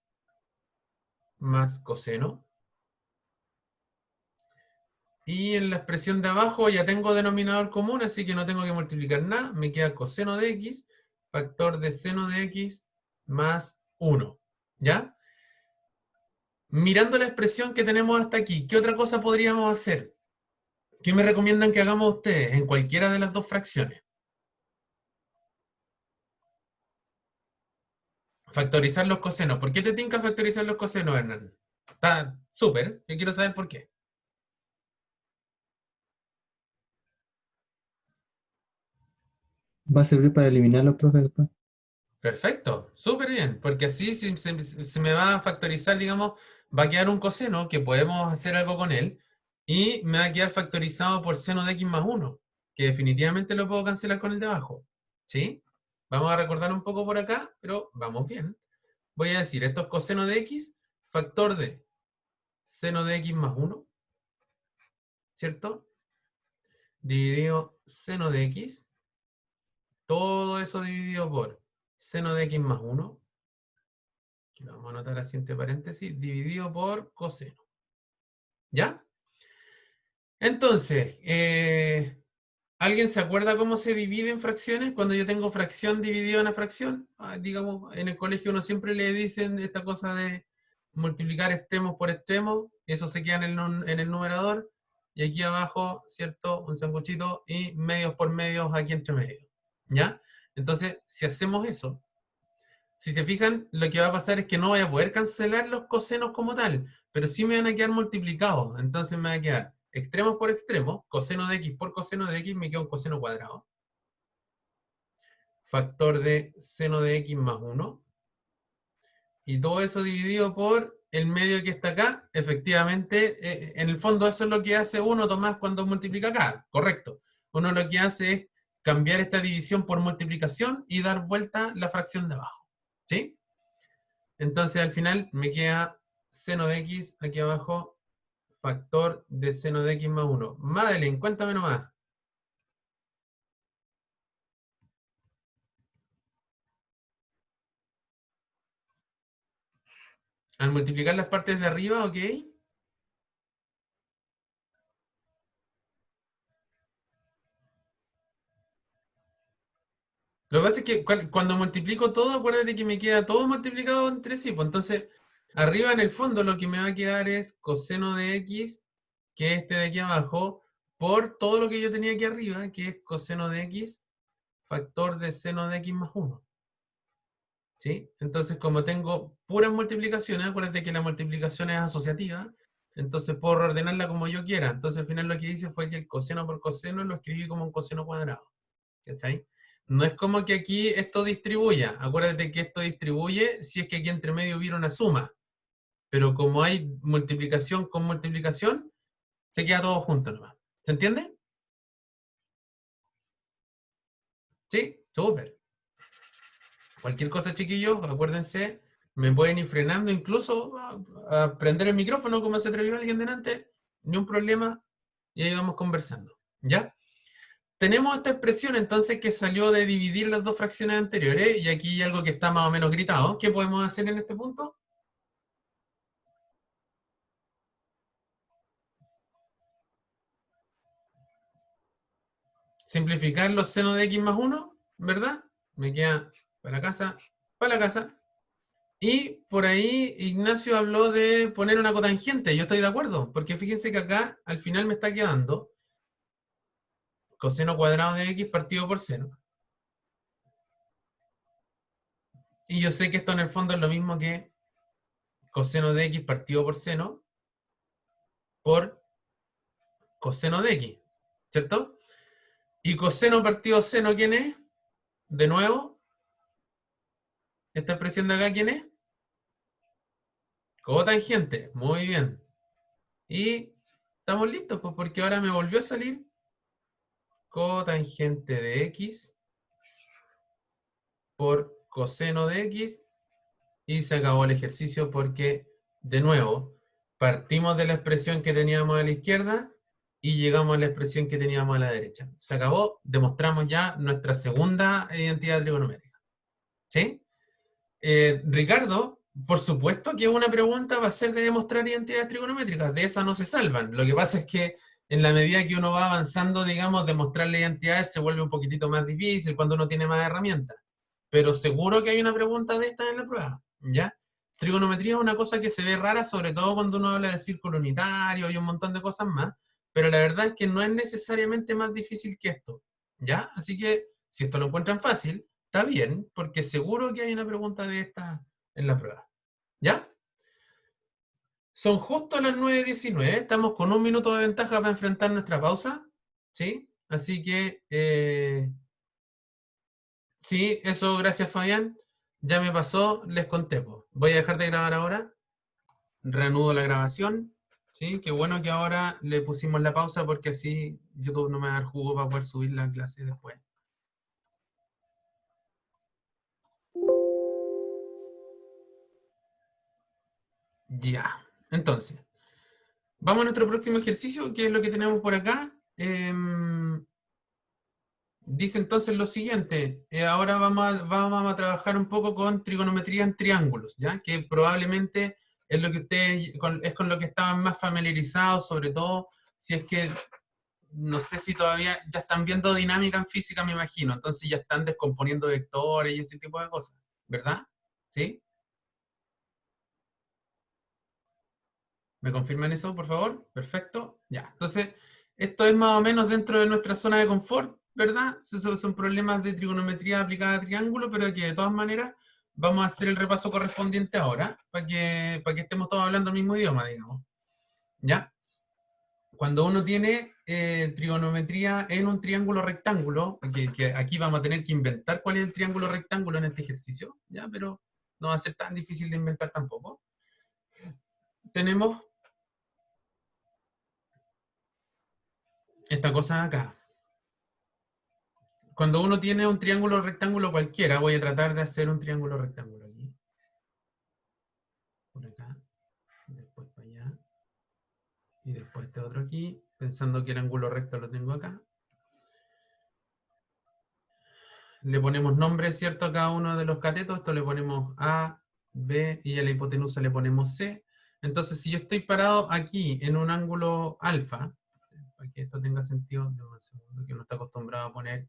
más coseno. Y en la expresión de abajo ya tengo denominador común, así que no tengo que multiplicar nada. Me queda coseno de x, factor de seno de x más 1. ¿Ya? Mirando la expresión que tenemos hasta aquí, ¿qué otra cosa podríamos hacer? ¿Qué me recomiendan que hagamos ustedes en cualquiera de las dos fracciones? Factorizar los cosenos. ¿Por qué te tinca factorizar los cosenos, Hernán? Está súper. Yo quiero saber por qué. Va a servir para eliminarlos, profe, después. Perfecto, súper bien, porque así se me va a factorizar, digamos, va a quedar un coseno que podemos hacer algo con él y me va a quedar factorizado por seno de x más 1, que definitivamente lo puedo cancelar con el de abajo. ¿Sí? Vamos a recordar un poco por acá, pero vamos bien. Voy a decir, esto es coseno de x, factor de seno de x más 1, ¿cierto? Dividido seno de x, todo eso dividido por seno de x más 1. Lo vamos a anotar así entre paréntesis, dividido por coseno. ¿Ya? Entonces, ¿alguien se acuerda cómo se divide en fracciones? Cuando yo tengo fracción dividida en una fracción, digamos, en el colegio uno siempre le dicen esta cosa de multiplicar extremos por extremos, eso se queda en el numerador, y aquí abajo, ¿cierto? Un sanguchito y medios por medios aquí entre medios. ¿Ya? Entonces, si hacemos eso, si se fijan, lo que va a pasar es que no voy a poder cancelar los cosenos como tal, pero sí me van a quedar multiplicados. Entonces me va a quedar extremos por extremos, coseno de x por coseno de x me queda un coseno cuadrado. Factor de seno de x más 1. Y todo eso dividido por el medio que está acá. Efectivamente, en el fondo eso es lo que hace uno, Tomás, cuando multiplica acá. Correcto. Uno lo que hace es cambiar esta división por multiplicación y dar vuelta la fracción de abajo. ¿Sí? Entonces al final me queda seno de x aquí abajo, factor de seno de x más 1. Madeleine, cuéntame nomás. Al multiplicar las partes de arriba, ¿ok? Lo que pasa es que cuando multiplico todo, acuérdate que me queda todo multiplicado entre sí. Pues entonces, arriba en el fondo lo que me va a quedar es coseno de x, que es este de aquí abajo, por todo lo que yo tenía aquí arriba, que es coseno de x, factor de seno de x más 1. ¿Sí? Entonces, como tengo puras multiplicaciones, acuérdate que la multiplicación es asociativa, entonces puedo ordenarla como yo quiera. Entonces, al final lo que hice fue que el coseno por coseno lo escribí como un coseno cuadrado. ¿Cachai? No es como que aquí esto distribuya. Acuérdate que esto distribuye si es que aquí entre medio hubiera una suma. Pero como hay multiplicación con multiplicación, se queda todo junto nomás. ¿Se entiende? Sí, súper. Cualquier cosa, chiquillos, acuérdense, me pueden ir frenando incluso a prender el micrófono como se atrevió alguien delante, ni un problema, y ahí vamos conversando. ¿Ya? Tenemos esta expresión entonces que salió de dividir las dos fracciones anteriores, y aquí hay algo que está más o menos gritado. ¿Qué podemos hacer en este punto? Simplificar los senos de x más 1, ¿verdad? Me queda para la casa, para la casa. Y por ahí Ignacio habló de poner una cotangente. Yo estoy de acuerdo, porque fíjense que acá al final me está quedando coseno cuadrado de x partido por seno. Y yo sé que esto en el fondo es lo mismo que coseno de x partido por seno por coseno de x, ¿cierto? Y coseno partido seno, ¿quién es? De nuevo, esta expresión de acá, ¿quién es? Cotangente, muy bien. Y estamos listos, pues, porque ahora me volvió a salir cotangente de x por coseno de x y se acabó el ejercicio porque, de nuevo, partimos de la expresión que teníamos a la izquierda y llegamos a la expresión que teníamos a la derecha. Se acabó, demostramos ya nuestra segunda identidad trigonométrica. ¿Sí? Ricardo, por supuesto que una pregunta va a ser de demostrar identidades trigonométricas, de esas no se salvan. Lo que pasa es que en la medida que uno va avanzando, digamos, demostrar las identidades se vuelve un poquitito más difícil cuando uno tiene más herramientas. Pero seguro que hay una pregunta de esta en la prueba, ¿ya? Trigonometría es una cosa que se ve rara, sobre todo cuando uno habla del círculo unitario y un montón de cosas más, pero la verdad es que no es necesariamente más difícil que esto, ¿ya? Así que, si esto lo encuentran fácil, está bien, porque seguro que hay una pregunta de esta en la prueba, ¿ya? Son justo las 9:19, estamos con 1 minuto de ventaja para enfrentar nuestra pausa, ¿sí? Así que, sí, eso, gracias Fabián. Ya me pasó, les conté. Po. Voy a dejar de grabar ahora. Reanudo la grabación. Sí, qué bueno que ahora le pusimos la pausa porque así YouTube no me va a dar jugo para poder subir la clase después. Ya. Entonces, vamos a nuestro próximo ejercicio, que es lo que tenemos por acá. Dice entonces lo siguiente, ahora vamos a trabajar un poco con trigonometría en triángulos, ¿ya? Que probablemente es lo que ustedes, es con lo que estaban más familiarizados, sobre todo si es que, no sé si todavía ya están viendo dinámica en física, me imagino, entonces ya están descomponiendo vectores y ese tipo de cosas, ¿verdad? ¿Sí? ¿Me confirman eso, por favor? Perfecto. Ya. Entonces, esto es más o menos dentro de nuestra zona de confort, ¿verdad? Son problemas de trigonometría aplicada a triángulo, pero que de todas maneras vamos a hacer el repaso correspondiente ahora, para que estemos todos hablando el mismo idioma, digamos. ¿Ya? Cuando uno tiene trigonometría en un triángulo rectángulo, que aquí vamos a tener que inventar cuál es el triángulo rectángulo en este ejercicio, ¿ya? Pero no va a ser tan difícil de inventar tampoco. Tenemos esta cosa acá. Cuando uno tiene un triángulo rectángulo cualquiera, voy a tratar de hacer un triángulo rectángulo aquí. Por acá. Después para allá. Y después este otro aquí. Pensando que el ángulo recto lo tengo acá. Le ponemos nombre, ¿cierto? A cada uno de los catetos. Esto le ponemos A, B y a la hipotenusa le ponemos C. Entonces, si yo estoy parado aquí en un ángulo alfa, para que esto tenga sentido, un segundo, que uno está acostumbrado a poner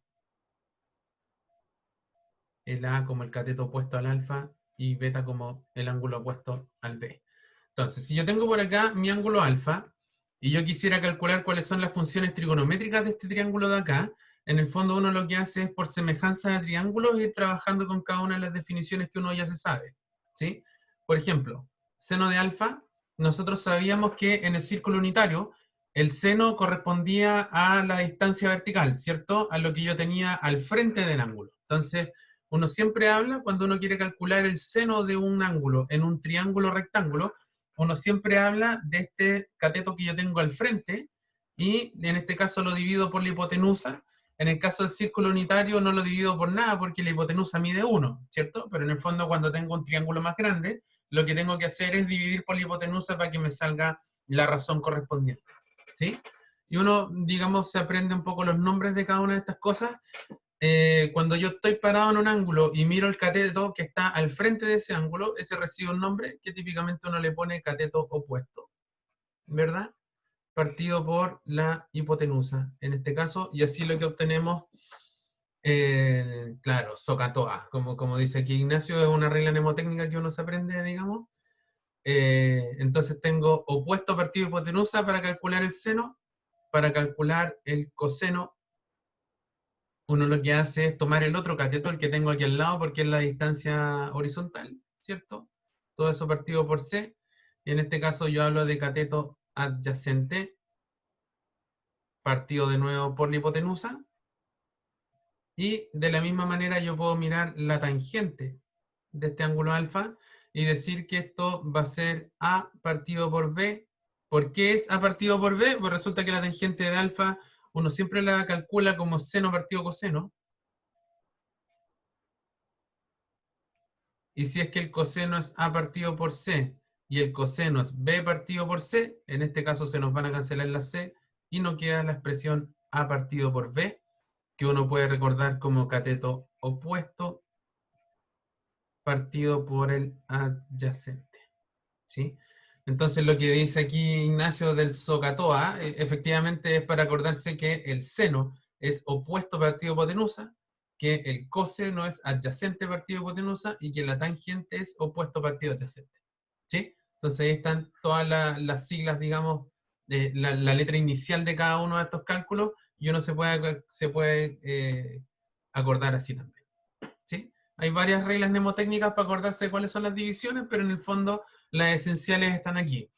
el A como el cateto opuesto al alfa y beta como el ángulo opuesto al B. Entonces, si yo tengo por acá mi ángulo alfa y yo quisiera calcular cuáles son las funciones trigonométricas de este triángulo de acá, en el fondo uno lo que hace es por semejanza de triángulos ir trabajando con cada una de las definiciones que uno ya se sabe. ¿Sí? Por ejemplo, seno de alfa, nosotros sabíamos que en el círculo unitario el seno correspondía a la distancia vertical, ¿cierto? A lo que yo tenía al frente del ángulo. Entonces, uno siempre habla, cuando uno quiere calcular el seno de un ángulo en un triángulo rectángulo, uno siempre habla de este cateto que yo tengo al frente, y en este caso lo divido por la hipotenusa. En el caso del círculo unitario no lo divido por nada porque la hipotenusa mide 1, ¿cierto? Pero en el fondo, cuando tengo un triángulo más grande, lo que tengo que hacer es dividir por la hipotenusa para que me salga la razón correspondiente, ¿sí? Y uno, digamos, se aprende un poco los nombres de cada una de estas cosas. Cuando yo estoy parado en un ángulo y miro el cateto que está al frente de ese ángulo, ese recibe un nombre que típicamente uno le pone cateto opuesto, ¿verdad? Partido por la hipotenusa, en este caso, y así lo que obtenemos, claro, SOHCAHTOA, como dice aquí Ignacio, es una regla mnemotécnica que uno se aprende, digamos. Entonces tengo opuesto partido hipotenusa para calcular el seno. Para calcular el coseno, uno lo que hace es tomar el otro cateto, el que tengo aquí al lado, porque es la distancia horizontal, ¿cierto? Todo eso partido por C, y en este caso yo hablo de cateto adyacente, partido de nuevo por la hipotenusa, y de la misma manera yo puedo mirar la tangente de este ángulo alfa y decir que esto va a ser A partido por B. ¿Por qué es A partido por B? Pues resulta que la tangente de alfa uno siempre la calcula como seno partido coseno. Y si es que el coseno es A partido por C y el coseno es B partido por C, en este caso se nos van a cancelar las C y nos queda la expresión A partido por B, que uno puede recordar como cateto opuesto partido por el adyacente, ¿sí? Entonces lo que dice aquí Ignacio del SOHCAHTOA, efectivamente es para acordarse que el seno es opuesto partido hipotenusa, que el coseno es adyacente partido hipotenusa y que la tangente es opuesto partido adyacente, ¿sí? Entonces ahí están todas las siglas, digamos, la letra inicial de cada uno de estos cálculos, y uno se puede acordar así también, ¿sí? Hay varias reglas mnemotécnicas para acordarse de cuáles son las divisiones, pero en el fondo las esenciales están aquí.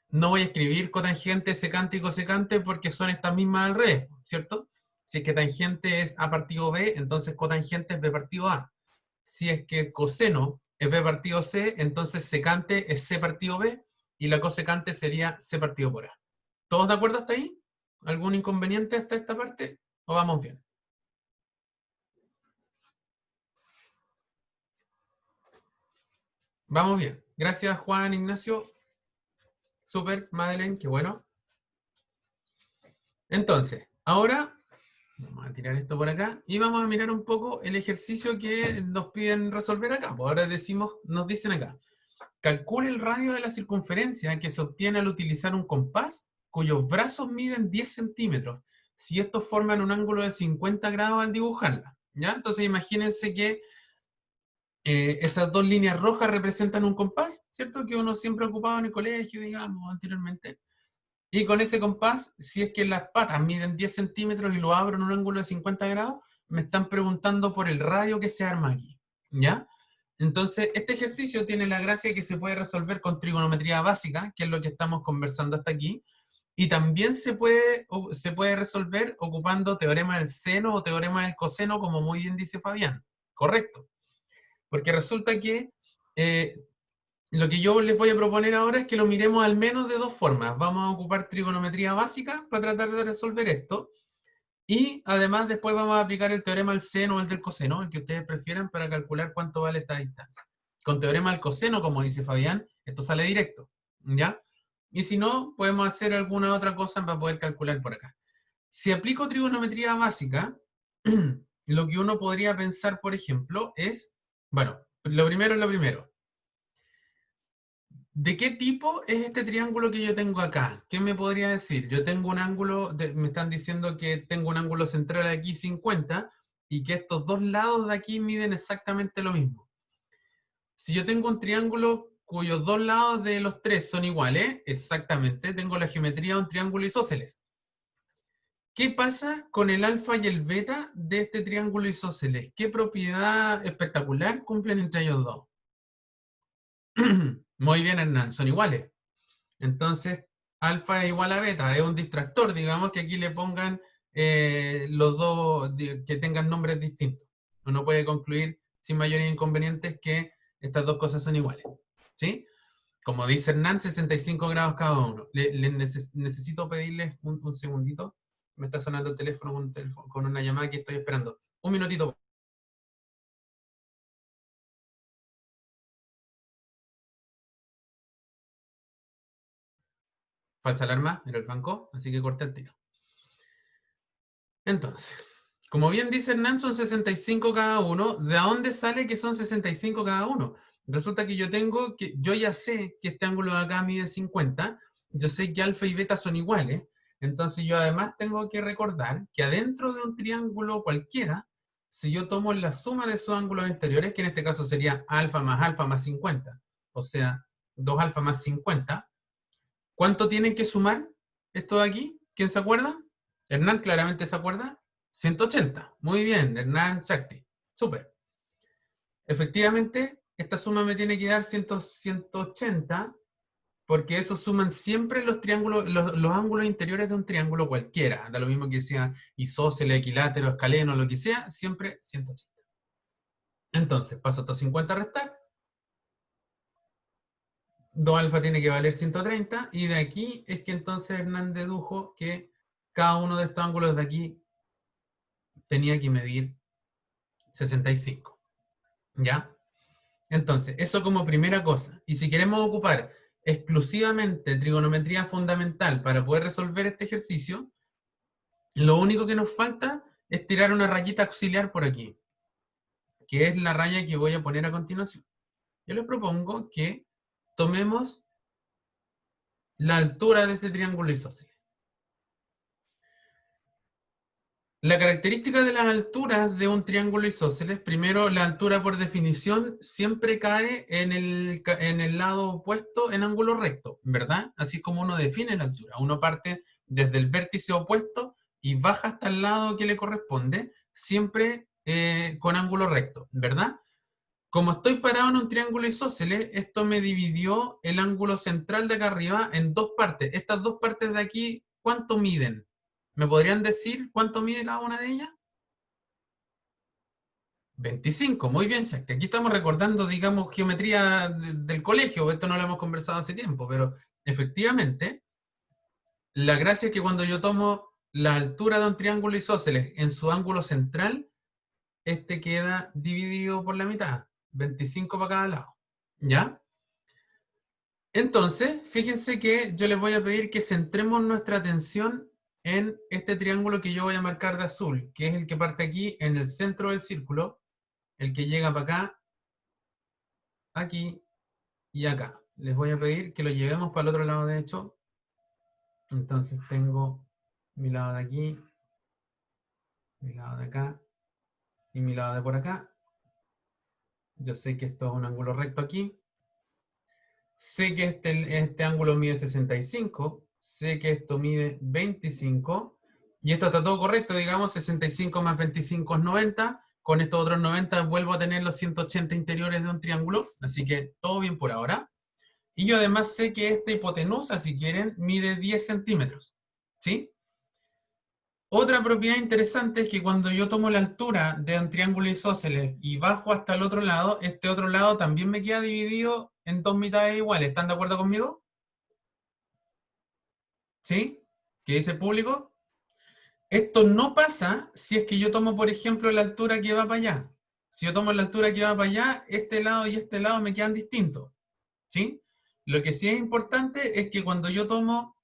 No voy a escribir cotangente, secante y cosecante porque son estas mismas al revés, ¿cierto? Si es que tangente es A partido B, entonces cotangente es B partido A. Si es que coseno es B partido C, entonces secante es C partido B, y la cosecante sería C partido por A. ¿Todos de acuerdo hasta ahí? ¿Algún inconveniente hasta esta parte? ¿O vamos bien? Vamos bien. Gracias, Juan Ignacio. Super, Madeleine, qué bueno. Entonces, ahora vamos a tirar esto por acá y vamos a mirar un poco el ejercicio que nos piden resolver acá. Pues ahora nos dicen acá, calcule el radio de la circunferencia que se obtiene al utilizar un compás cuyos brazos miden 10 centímetros, si estos forman un ángulo de 50 grados al dibujarla, ¿ya? Entonces imagínense que esas dos líneas rojas representan un compás, ¿cierto? Que uno siempre ha ocupado en el colegio, digamos, anteriormente. Y con ese compás, si es que las patas miden 10 centímetros y lo abro en un ángulo de 50 grados, me están preguntando por el radio que se arma aquí, ¿ya? Entonces, este ejercicio tiene la gracia que se puede resolver con trigonometría básica, que es lo que estamos conversando hasta aquí, y también se puede resolver ocupando teorema del seno o teorema del coseno, como muy bien dice Fabián. Correcto. Porque resulta que lo que yo les voy a proponer ahora es que lo miremos al menos de dos formas. Vamos a ocupar trigonometría básica para tratar de resolver esto. Y además después vamos a aplicar el teorema del seno o el del coseno, el que ustedes prefieran, para calcular cuánto vale esta distancia. Con teorema del coseno, como dice Fabián, esto sale directo, ¿ya? Y si no, podemos hacer alguna otra cosa para poder calcular por acá. Si aplico trigonometría básica, lo que uno podría pensar, por ejemplo, es, bueno, lo primero es lo primero. ¿De qué tipo es este triángulo que yo tengo acá? ¿Qué me podría decir? Yo tengo un ángulo, me están diciendo que tengo un ángulo central aquí 50 y que estos dos lados de aquí miden exactamente lo mismo. Si yo tengo un triángulo cuyos dos lados de los tres son iguales, exactamente, tengo la geometría de un triángulo isósceles. ¿Qué pasa con el alfa y el beta de este triángulo isósceles? ¿Qué propiedad espectacular cumplen entre ellos dos? Muy bien, Hernán, son iguales. Entonces, alfa es igual a beta, es un distractor, digamos, que aquí le pongan los dos, que tengan nombres distintos. Uno puede concluir sin mayores inconvenientes que estas dos cosas son iguales. ¿Sí? Como dice Hernán, 65 grados cada uno. Necesito pedirles un segundito. Me está sonando el teléfono con una llamada que estoy esperando. Un minutito. Falsa alarma, era el banco, así que corté el tiro. Entonces, como bien dice Hernán, son 65 cada uno. ¿De dónde sale que son 65 cada uno? Resulta que yo ya sé que este ángulo de acá mide 50, yo sé que alfa y beta son iguales, entonces yo además tengo que recordar que adentro de un triángulo cualquiera, si yo tomo la suma de sus ángulos interiores, que en este caso sería alfa más 50, o sea, 2 alfa más 50, ¿cuánto tienen que sumar esto de aquí? ¿Quién se acuerda? Hernán claramente se acuerda. 180. Muy bien, Hernán Shakti. Súper. Efectivamente, esta suma me tiene que dar 180 porque eso suman siempre los triángulos, los ángulos interiores de un triángulo cualquiera. Da lo mismo que sea isósceles, equilátero, escaleno, lo que sea, siempre 180. Entonces, paso estos 50 a restar. 2 alfa tiene que valer 130 y de aquí es que entonces Hernán dedujo que cada uno de estos ángulos de aquí tenía que medir 65. ¿Ya? Entonces, eso como primera cosa. Y si queremos ocupar exclusivamente trigonometría fundamental para poder resolver este ejercicio, lo único que nos falta es tirar una rayita auxiliar por aquí, que es la raya que voy a poner a continuación. Yo les propongo que tomemos la altura de este triángulo isósceles. La característica de las alturas de un triángulo isósceles, primero, la altura por definición siempre cae en el lado opuesto en ángulo recto, ¿verdad? Así como uno define la altura. Uno parte desde el vértice opuesto y baja hasta el lado que le corresponde, siempre con ángulo recto, ¿verdad? Como estoy parado en un triángulo isósceles, esto me dividió el ángulo central de acá arriba en dos partes. Estas dos partes de aquí, ¿cuánto miden? ¿Me podrían decir cuánto mide cada una de ellas? 25, muy bien, Shakti. Aquí estamos recordando, digamos, geometría del colegio. Esto no lo hemos conversado hace tiempo, pero efectivamente, la gracia es que cuando yo tomo la altura de un triángulo isósceles en su ángulo central, este queda dividido por la mitad, 25 para cada lado. ¿Ya? Entonces, fíjense que yo les voy a pedir que centremos nuestra atención en este triángulo que yo voy a marcar de azul, que es el que parte aquí en el centro del círculo, el que llega para acá, aquí y acá. Les voy a pedir que lo llevemos para el otro lado, de hecho. Entonces tengo mi lado de aquí, mi lado de acá y mi lado de por acá. Yo sé que esto es un ángulo recto aquí. Sé que este ángulo mide 65, sé que esto mide 25, y esto está todo correcto, digamos, 65 más 25 es 90, con estos otros 90 vuelvo a tener los 180 interiores de un triángulo, así que todo bien por ahora. Y yo además sé que esta hipotenusa, si quieren, mide 10 centímetros, ¿sí? Otra propiedad interesante es que cuando yo tomo la altura de un triángulo isósceles y bajo hasta el otro lado, este otro lado también me queda dividido en dos mitades iguales. ¿Están de acuerdo conmigo? ¿Sí? ¿Qué dice el público? Esto no pasa si es que yo tomo, por ejemplo, la altura que va para allá. Si yo tomo la altura que va para allá, este lado y este lado me quedan distintos. ¿Sí? Lo que sí es importante es que cuando yo tomo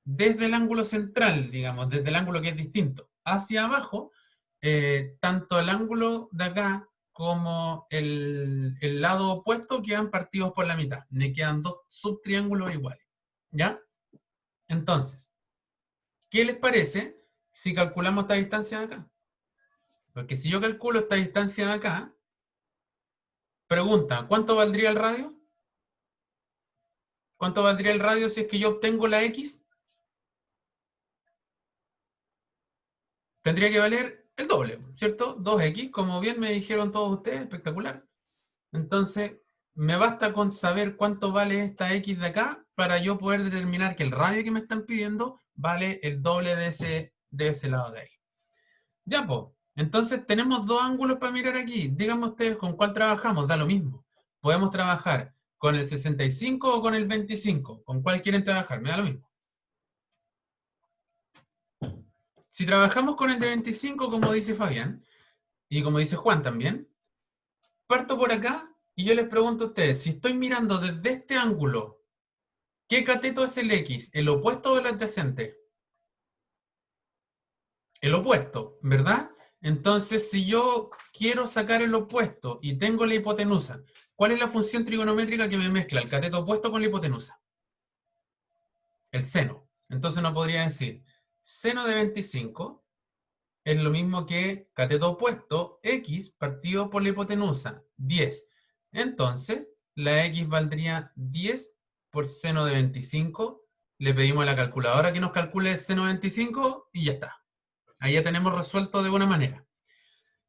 desde el ángulo central, digamos, desde el ángulo que es distinto, hacia abajo, tanto el ángulo de acá como el lado opuesto quedan partidos por la mitad. Me quedan dos subtriángulos iguales. ¿Ya? Entonces, ¿qué les parece si calculamos esta distancia de acá? Porque si yo calculo esta distancia de acá, pregunta, ¿cuánto valdría el radio? ¿Cuánto valdría el radio si es que yo obtengo la X? Tendría que valer el doble, ¿cierto? 2X, como bien me dijeron todos ustedes, espectacular. Entonces, me basta con saber cuánto vale esta X de acá para yo poder determinar que el radio que me están pidiendo vale el doble de ese lado de ahí. Ya, pues. Entonces tenemos dos ángulos para mirar aquí. Díganme ustedes con cuál trabajamos, da lo mismo. Podemos trabajar con el 65 o con el 25. ¿Con cuál quieren trabajar? Me da lo mismo. Si trabajamos con el de 25, como dice Fabián, y como dice Juan también, parto por acá y yo les pregunto a ustedes, si estoy mirando desde este ángulo, ¿qué cateto es el X? ¿El opuesto o el adyacente? El opuesto, ¿verdad? Entonces, si yo quiero sacar el opuesto y tengo la hipotenusa, ¿cuál es la función trigonométrica que me mezcla el cateto opuesto con la hipotenusa? El seno. Entonces no podría decir seno de 25 es lo mismo que cateto opuesto, x partido por la hipotenusa, 10. Entonces, la x valdría 10 por seno de 25. Le pedimos a la calculadora que nos calcule el seno de 25 y ya está. Ahí ya tenemos resuelto de buena manera.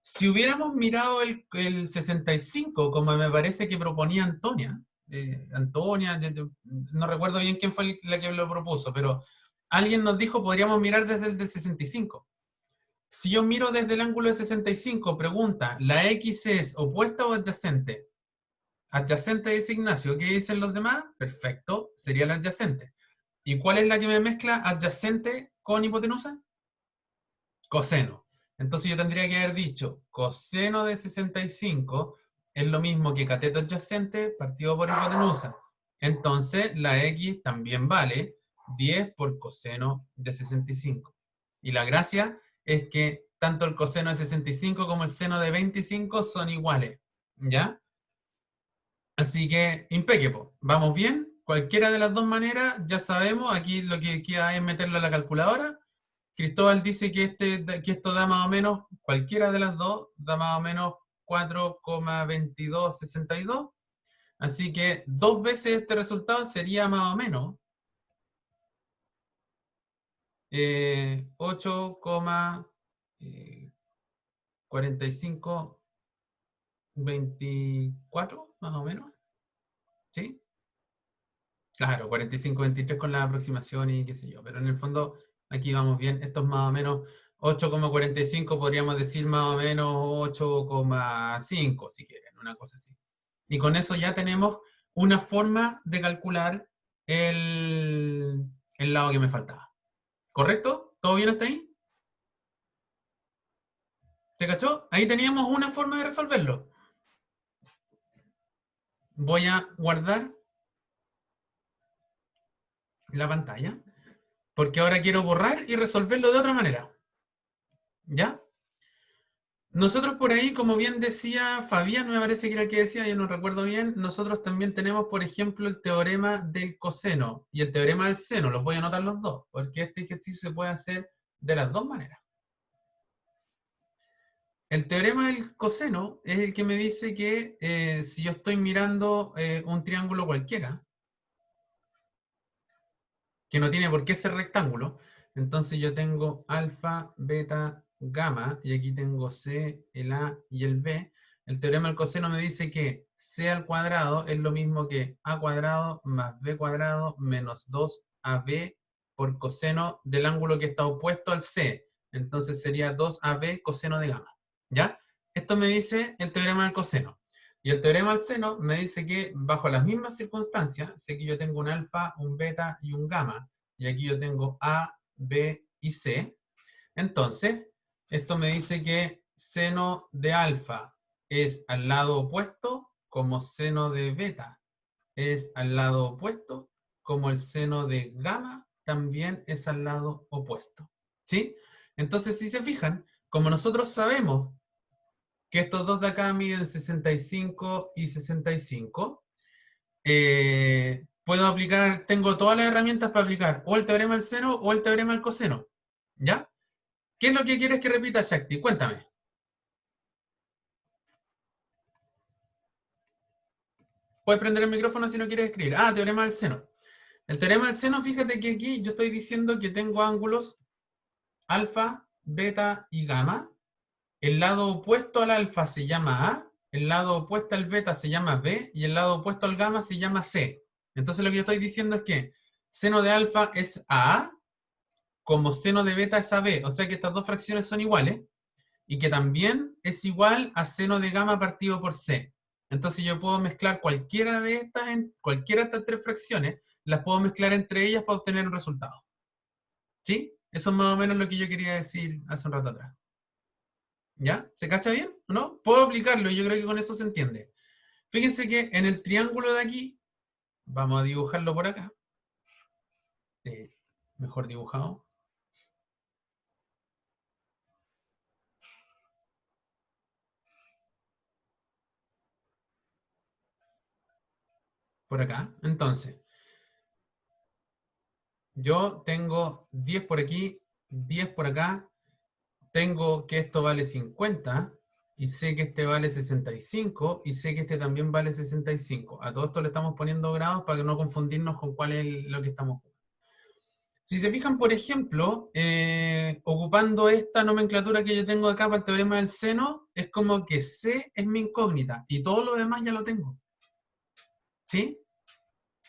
Si hubiéramos mirado el 65, como me parece que proponía Antonia, yo no recuerdo bien quién fue la que lo propuso, pero alguien nos dijo podríamos mirar desde el de 65. Si yo miro desde el ángulo de 65, pregunta, ¿la X es opuesta o adyacente? Adyacente dice Ignacio, ¿qué dicen los demás? Perfecto, sería la adyacente. ¿Y cuál es la que me mezcla adyacente con hipotenusa? Coseno. Entonces yo tendría que haber dicho, coseno de 65 es lo mismo que cateto adyacente partido por hipotenusa. Entonces la X también vale 10 por coseno de 65. Y la gracia es que tanto el coseno de 65 como el seno de 25 son iguales. ¿Ya? Así que, impeque, ¿vamos bien? Cualquiera de las dos maneras, ya sabemos, aquí lo que queda es meterlo a la calculadora. Cristóbal dice que esto da más o menos, cualquiera de las dos, da más o menos 4,2262. Así que 2 veces este resultado sería más o menos 8,4524, más o menos. ¿Sí? Claro, 45,23 con la aproximación y qué sé yo, pero en el fondo aquí vamos bien, esto es más o menos 8,45, podríamos decir más o menos 8,5 si quieren, una cosa así. Y con eso ya tenemos una forma de calcular el lado que me faltaba. ¿Correcto? ¿Todo bien hasta ahí? ¿Se cachó? Ahí teníamos una forma de resolverlo. Voy a guardar la pantalla, porque ahora quiero borrar y resolverlo de otra manera. ¿Ya? Nosotros por ahí, como bien decía Fabián, me parece que era el que decía, yo no recuerdo bien, nosotros también tenemos, por ejemplo, el teorema del coseno y el teorema del seno, los voy a anotar los dos, porque este ejercicio se puede hacer de las dos maneras. El teorema del coseno es el que me dice que si yo estoy mirando un triángulo cualquiera, que no tiene por qué ser rectángulo, entonces yo tengo alfa, beta, gamma, y aquí tengo C, el A y el B. El teorema del coseno me dice que C al cuadrado es lo mismo que A cuadrado más B cuadrado menos 2AB por coseno del ángulo que está opuesto al C. Entonces sería 2AB coseno de gamma. ¿Ya? Esto me dice el teorema del coseno. Y el teorema del seno me dice que bajo las mismas circunstancias, sé que yo tengo un alfa, un beta y un gamma, y aquí yo tengo A, B y C. Entonces, esto me dice que seno de alfa es al lado opuesto, como seno de beta es al lado opuesto, como el seno de gamma también es al lado opuesto. ¿Sí? Entonces, si se fijan, como nosotros sabemos que estos dos de acá miden 65 y 65, puedo aplicar, tengo todas las herramientas para aplicar o el teorema del seno o el teorema del coseno. ¿Ya? ¿Qué es lo que quieres que repita, Shakti? Cuéntame. Puedes prender el micrófono si no quieres escribir. Ah, teorema del seno. El teorema del seno, fíjate que aquí yo estoy diciendo que tengo ángulos alfa, beta y gamma. El lado opuesto al alfa se llama A, el lado opuesto al beta se llama B y el lado opuesto al gamma se llama C. Entonces lo que yo estoy diciendo es que seno de alfa es a A, como seno de beta es a B. O sea que estas dos fracciones son iguales y que también es igual a seno de gamma partido por C. Entonces yo puedo mezclar cualquiera de estas tres fracciones, las puedo mezclar entre ellas para obtener un resultado. ¿Sí? Eso es más o menos lo que yo quería decir hace un rato atrás. ¿Ya? ¿Se cacha bien? ¿No? Puedo aplicarlo y yo creo que con eso se entiende. Fíjense que en el triángulo de aquí, vamos a dibujarlo por acá. Mejor dibujado. Por acá. Entonces, yo tengo 10 por aquí, 10 por acá. Tengo que esto vale 50 y sé que este vale 65 y sé que este también vale 65. A todo esto le estamos poniendo grados para que no confundirnos con cuál es lo que estamos jugando. Si se fijan, por ejemplo, ocupando esta nomenclatura que yo tengo acá para el teorema del seno, es como que C es mi incógnita y todo lo demás ya lo tengo. ¿Sí?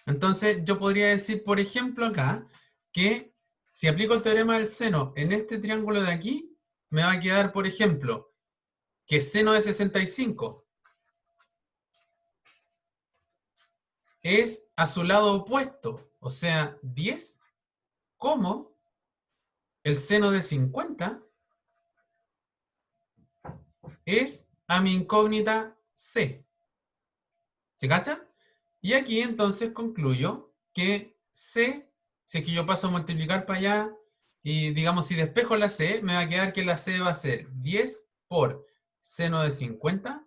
Entonces yo podría decir, por ejemplo, acá, que si aplico el teorema del seno en este triángulo de aquí, me va a quedar, por ejemplo, que seno de 65 es a su lado opuesto, o sea, 10, como el seno de 50 es a mi incógnita C. ¿Se cacha? Y aquí entonces concluyo que C, si es que yo paso a multiplicar para allá, y digamos si despejo la C, me va a quedar que la C va a ser 10 por seno de 50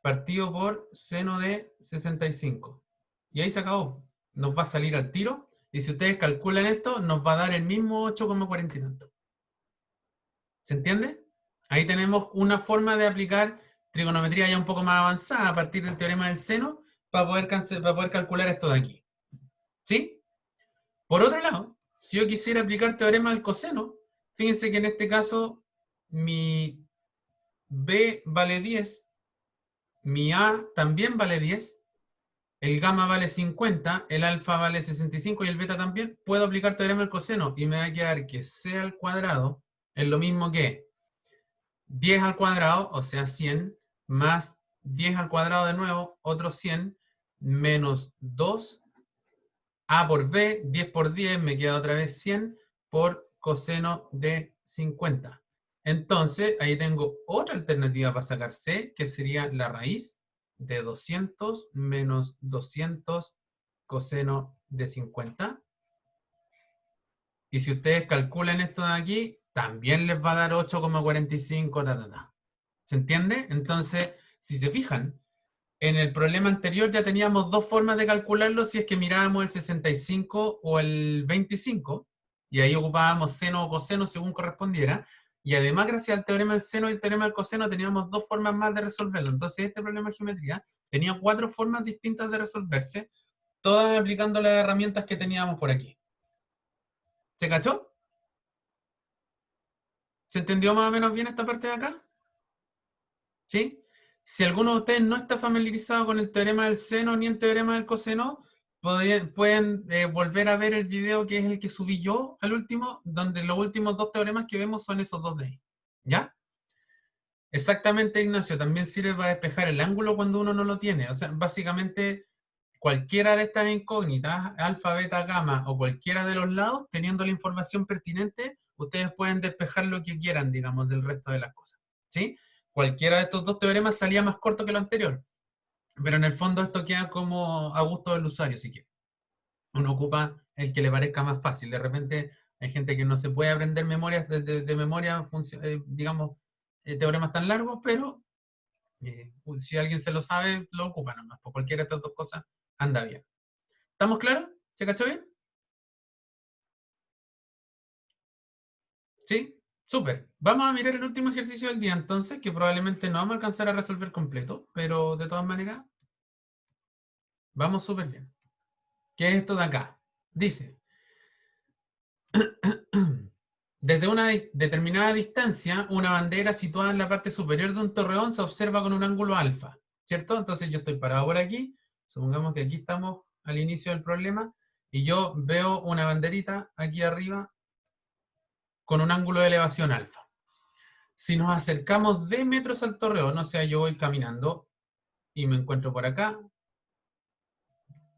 partido por seno de 65. Y ahí se acabó. Nos va a salir al tiro. Y si ustedes calculan esto, nos va a dar el mismo 8,40 y tanto. ¿Se entiende? Ahí tenemos una forma de aplicar trigonometría ya un poco más avanzada a partir del teorema del seno para poder calcular esto de aquí. ¿Sí? Por otro lado, si yo quisiera aplicar teorema del coseno, fíjense que en este caso mi B vale 10, mi A también vale 10, el gamma vale 50, el alfa vale 65 y el beta también. Puedo aplicar teorema del coseno y me va a quedar que C al cuadrado es lo mismo que 10 al cuadrado, o sea 100, más 10 al cuadrado de nuevo, otro 100, menos 2, A por B, 10 por 10, me queda otra vez 100 por coseno de 50. Entonces, ahí tengo otra alternativa para sacar C, que sería la raíz de 200 menos 200 coseno de 50. Y si ustedes calculan esto de aquí, también les va a dar 8,45, ¿Se entiende? Entonces, si se fijan, en el problema anterior ya teníamos dos formas de calcularlo si es que mirábamos el 65 o el 25, y ahí ocupábamos seno o coseno según correspondiera, y además gracias al teorema del seno y el teorema del coseno teníamos dos formas más de resolverlo. Entonces este problema de geometría tenía 4 formas distintas de resolverse, todas aplicando las herramientas que teníamos por aquí. ¿Se cachó? ¿Se entendió más o menos bien esta parte de acá? ¿Sí? Si alguno de ustedes no está familiarizado con el teorema del seno ni el teorema del coseno, pueden volver a ver el video que es el que subí yo al último, donde los últimos dos teoremas que vemos son esos dos de ahí. ¿Ya? Exactamente, Ignacio, también sirve para despejar el ángulo cuando uno no lo tiene. O sea, básicamente cualquiera de estas incógnitas, alfa, beta, gamma o cualquiera de los lados, teniendo la información pertinente, ustedes pueden despejar lo que quieran, digamos, del resto de las cosas. ¿Sí? Cualquiera de estos dos teoremas salía más corto que lo anterior, pero en el fondo esto queda como a gusto del usuario, si quiere. Uno ocupa el que le parezca más fácil. De repente hay gente que no se puede aprender memorias de memoria, digamos, teoremas tan largos, pero si alguien se lo sabe, lo ocupa nomás. Por cualquiera de estas dos cosas anda bien. ¿Estamos claros? ¿Se cachó bien? ¿Sí? Súper. Vamos a mirar el último ejercicio del día entonces, que probablemente no vamos a alcanzar a resolver completo, pero de todas maneras, vamos súper bien. ¿Qué es esto de acá? Dice, Desde una determinada distancia, una bandera situada en la parte superior de un torreón se observa con un ángulo alfa, ¿cierto? Entonces yo estoy parado por aquí, supongamos que aquí estamos al inicio del problema, y yo veo una banderita aquí arriba con un ángulo de elevación alfa. Si nos acercamos de metros al torreón, o sea, yo voy caminando y me encuentro por acá,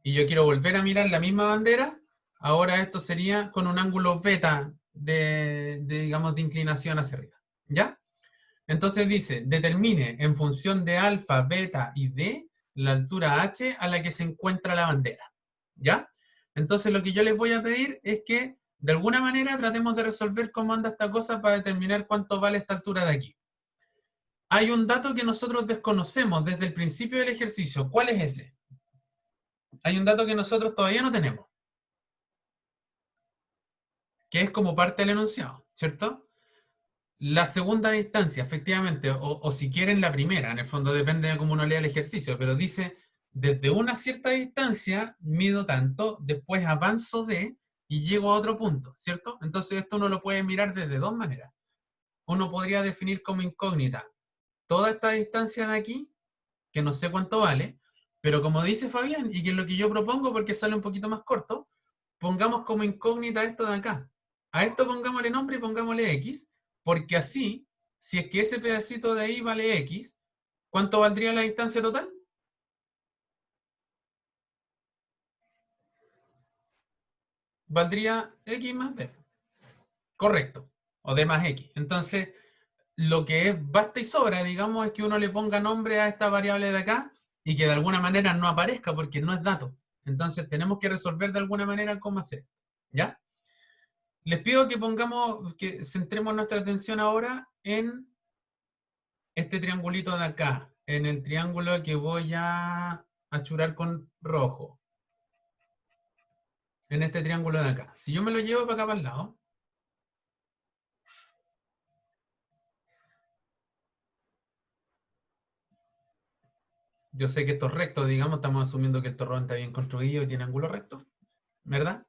y yo quiero volver a mirar la misma bandera, ahora esto sería con un ángulo beta digamos, de inclinación hacia arriba, ¿ya? Entonces dice, determine en función de alfa, beta y d la altura h a la que se encuentra la bandera, ¿ya? Entonces lo que yo les voy a pedir es que de alguna manera tratemos de resolver cómo anda esta cosa para determinar cuánto vale esta altura de aquí. Hay un dato que nosotros desconocemos desde el principio del ejercicio. ¿Cuál es ese? Hay un dato que nosotros todavía no tenemos, que es como parte del enunciado, ¿cierto? La segunda distancia, efectivamente, o si quieren la primera, en el fondo depende de cómo uno lea el ejercicio, pero dice, desde una cierta distancia mido tanto, después avanzo de y llego a otro punto, ¿cierto? Entonces esto uno lo puede mirar desde dos maneras. Uno podría definir como incógnita toda esta distancia de aquí, que no sé cuánto vale, pero como dice Fabián, y que es lo que yo propongo porque sale un poquito más corto, pongamos como incógnita esto de acá. A esto pongámosle nombre y pongámosle X, porque así, si es que ese pedacito de ahí vale X, ¿cuánto valdría la distancia total? Valdría X más D. Correcto. O D más X. Entonces, lo que es basta y sobra, digamos, es que uno le ponga nombre a esta variable de acá y que de alguna manera no aparezca porque no es dato. Entonces, tenemos que resolver de alguna manera cómo hacer. ¿Ya? Les pido que pongamos, que centremos nuestra atención ahora en este triangulito de acá, en el triángulo que voy a achurar con rojo. En este triángulo de acá. Si yo me lo llevo para acá para el lado, yo sé que esto es recto, digamos, estamos asumiendo que este torreón está bien construido y tiene ángulo recto, ¿verdad?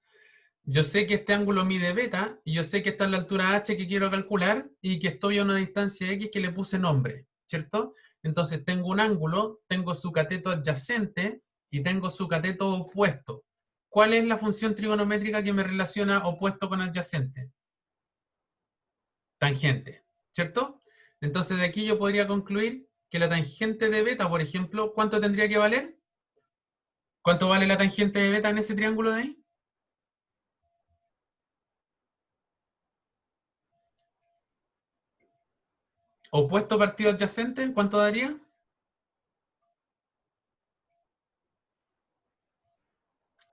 Yo sé que este ángulo mide beta, y yo sé que está en la altura h que quiero calcular, y que estoy a una distancia x que le puse nombre, ¿cierto? Entonces tengo un ángulo, tengo su cateto adyacente, y tengo su cateto opuesto. ¿Cuál es la función trigonométrica que me relaciona opuesto con adyacente? Tangente, ¿cierto? Entonces de aquí yo podría concluir que la tangente de beta, por ejemplo, ¿cuánto tendría que valer? ¿Cuánto vale la tangente de beta en ese triángulo de ahí? Opuesto partido adyacente, ¿cuánto daría?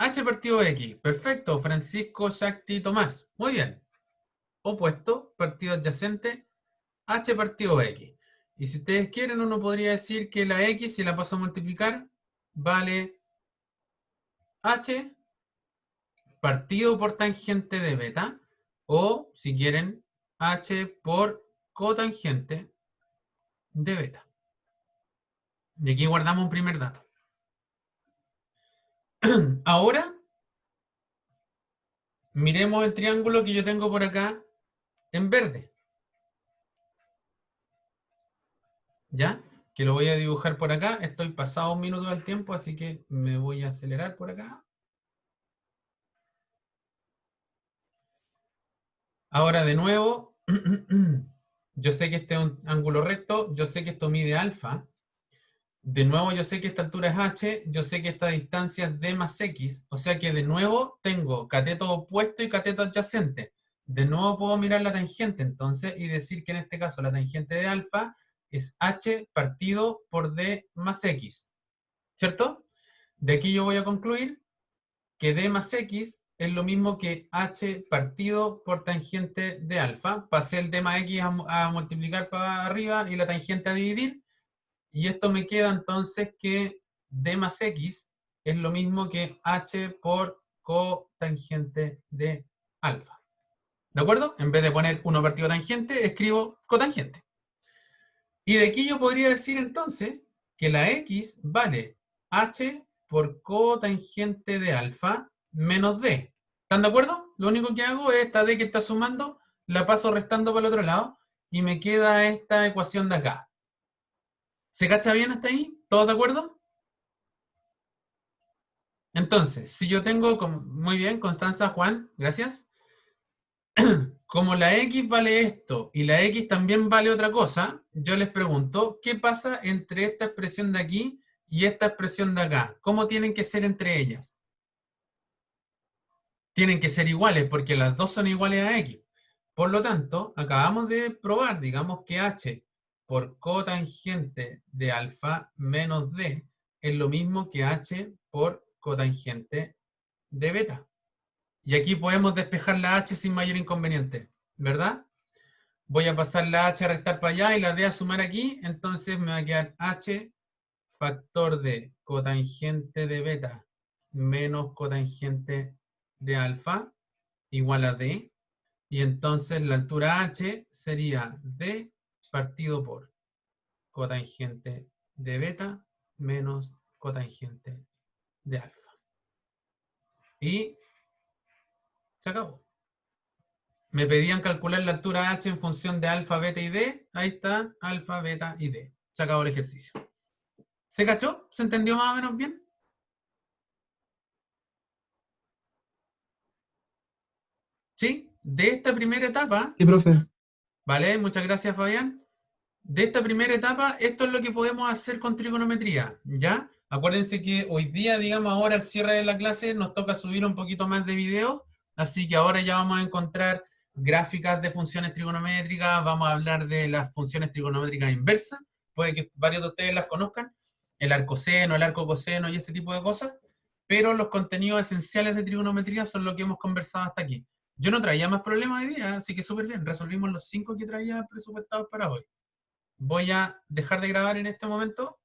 H partido X. Perfecto. Francisco, Shakti, Tomás. Muy bien. Opuesto, partido adyacente, H partido X. Y si ustedes quieren, uno podría decir que la X, si la paso a multiplicar, vale H partido por tangente de beta. O, si quieren, H por cotangente de beta. Y aquí guardamos un primer dato. Ahora, miremos el triángulo que yo tengo por acá en verde. ¿Ya? Que lo voy a dibujar por acá. Estoy pasado un minuto del tiempo, así que me voy a acelerar por acá. Ahora de nuevo, yo sé que este es un ángulo recto, yo sé que esto mide alfa. De nuevo yo sé que esta altura es h, yo sé que esta distancia es d más x, o sea que de nuevo tengo cateto opuesto y cateto adyacente. De nuevo puedo mirar la tangente entonces y decir que en este caso la tangente de alfa es h partido por d más x, ¿cierto? De aquí yo voy a concluir que d más x es lo mismo que h partido por tangente de alfa. Pasé el d más x a multiplicar para arriba y la tangente a dividir. Y esto me queda entonces que d más x es lo mismo que h por cotangente de alfa. ¿De acuerdo? En vez de poner 1 partido tangente, escribo cotangente. Y de aquí yo podría decir entonces que la x vale h por cotangente de alfa menos d. ¿Están de acuerdo? Lo único que hago es esta d que está sumando, la paso restando para el otro lado y me queda esta ecuación de acá. ¿Se cacha bien hasta ahí? ¿Todos de acuerdo? Entonces, si yo tengo, muy bien, Constanza, Juan, gracias. Como la X vale esto y la X también vale otra cosa, yo les pregunto, ¿qué pasa entre esta expresión de aquí y esta expresión de acá? ¿Cómo tienen que ser entre ellas? Tienen que ser iguales porque las dos son iguales a X. Por lo tanto, acabamos de probar, digamos que H por cotangente de alfa menos D es lo mismo que H por cotangente de beta. Y aquí podemos despejar la H sin mayor inconveniente, ¿verdad? Voy a pasar la H a restar para allá y la D a sumar aquí, entonces me va a quedar H factor de cotangente de beta menos cotangente de alfa igual a D. Y entonces la altura H sería D partido por cotangente de beta menos cotangente de alfa. Y se acabó. Me pedían calcular la altura H en función de alfa, beta y D. Ahí está, alfa, beta y D. Se acabó el ejercicio. ¿Se cachó? ¿Se entendió más o menos bien? ¿Sí? De esta primera etapa, Sí, profe. ¿vale? Muchas gracias, Fabián. De esta primera etapa, esto es lo que podemos hacer con trigonometría, ¿ya? Acuérdense que hoy día, digamos, ahora al cierre de la clase, nos toca subir un poquito más de videos, así que ahora ya vamos a encontrar gráficas de funciones trigonométricas, vamos a hablar de las funciones trigonométricas inversas, puede que varios de ustedes las conozcan, el arcoseno, el arco coseno y ese tipo de cosas, pero los contenidos esenciales de trigonometría son lo que hemos conversado hasta aquí. Yo no traía más problemas hoy día, así que súper bien, resolvimos los 5 que traía presupuestados para hoy. Voy a dejar de grabar en este momento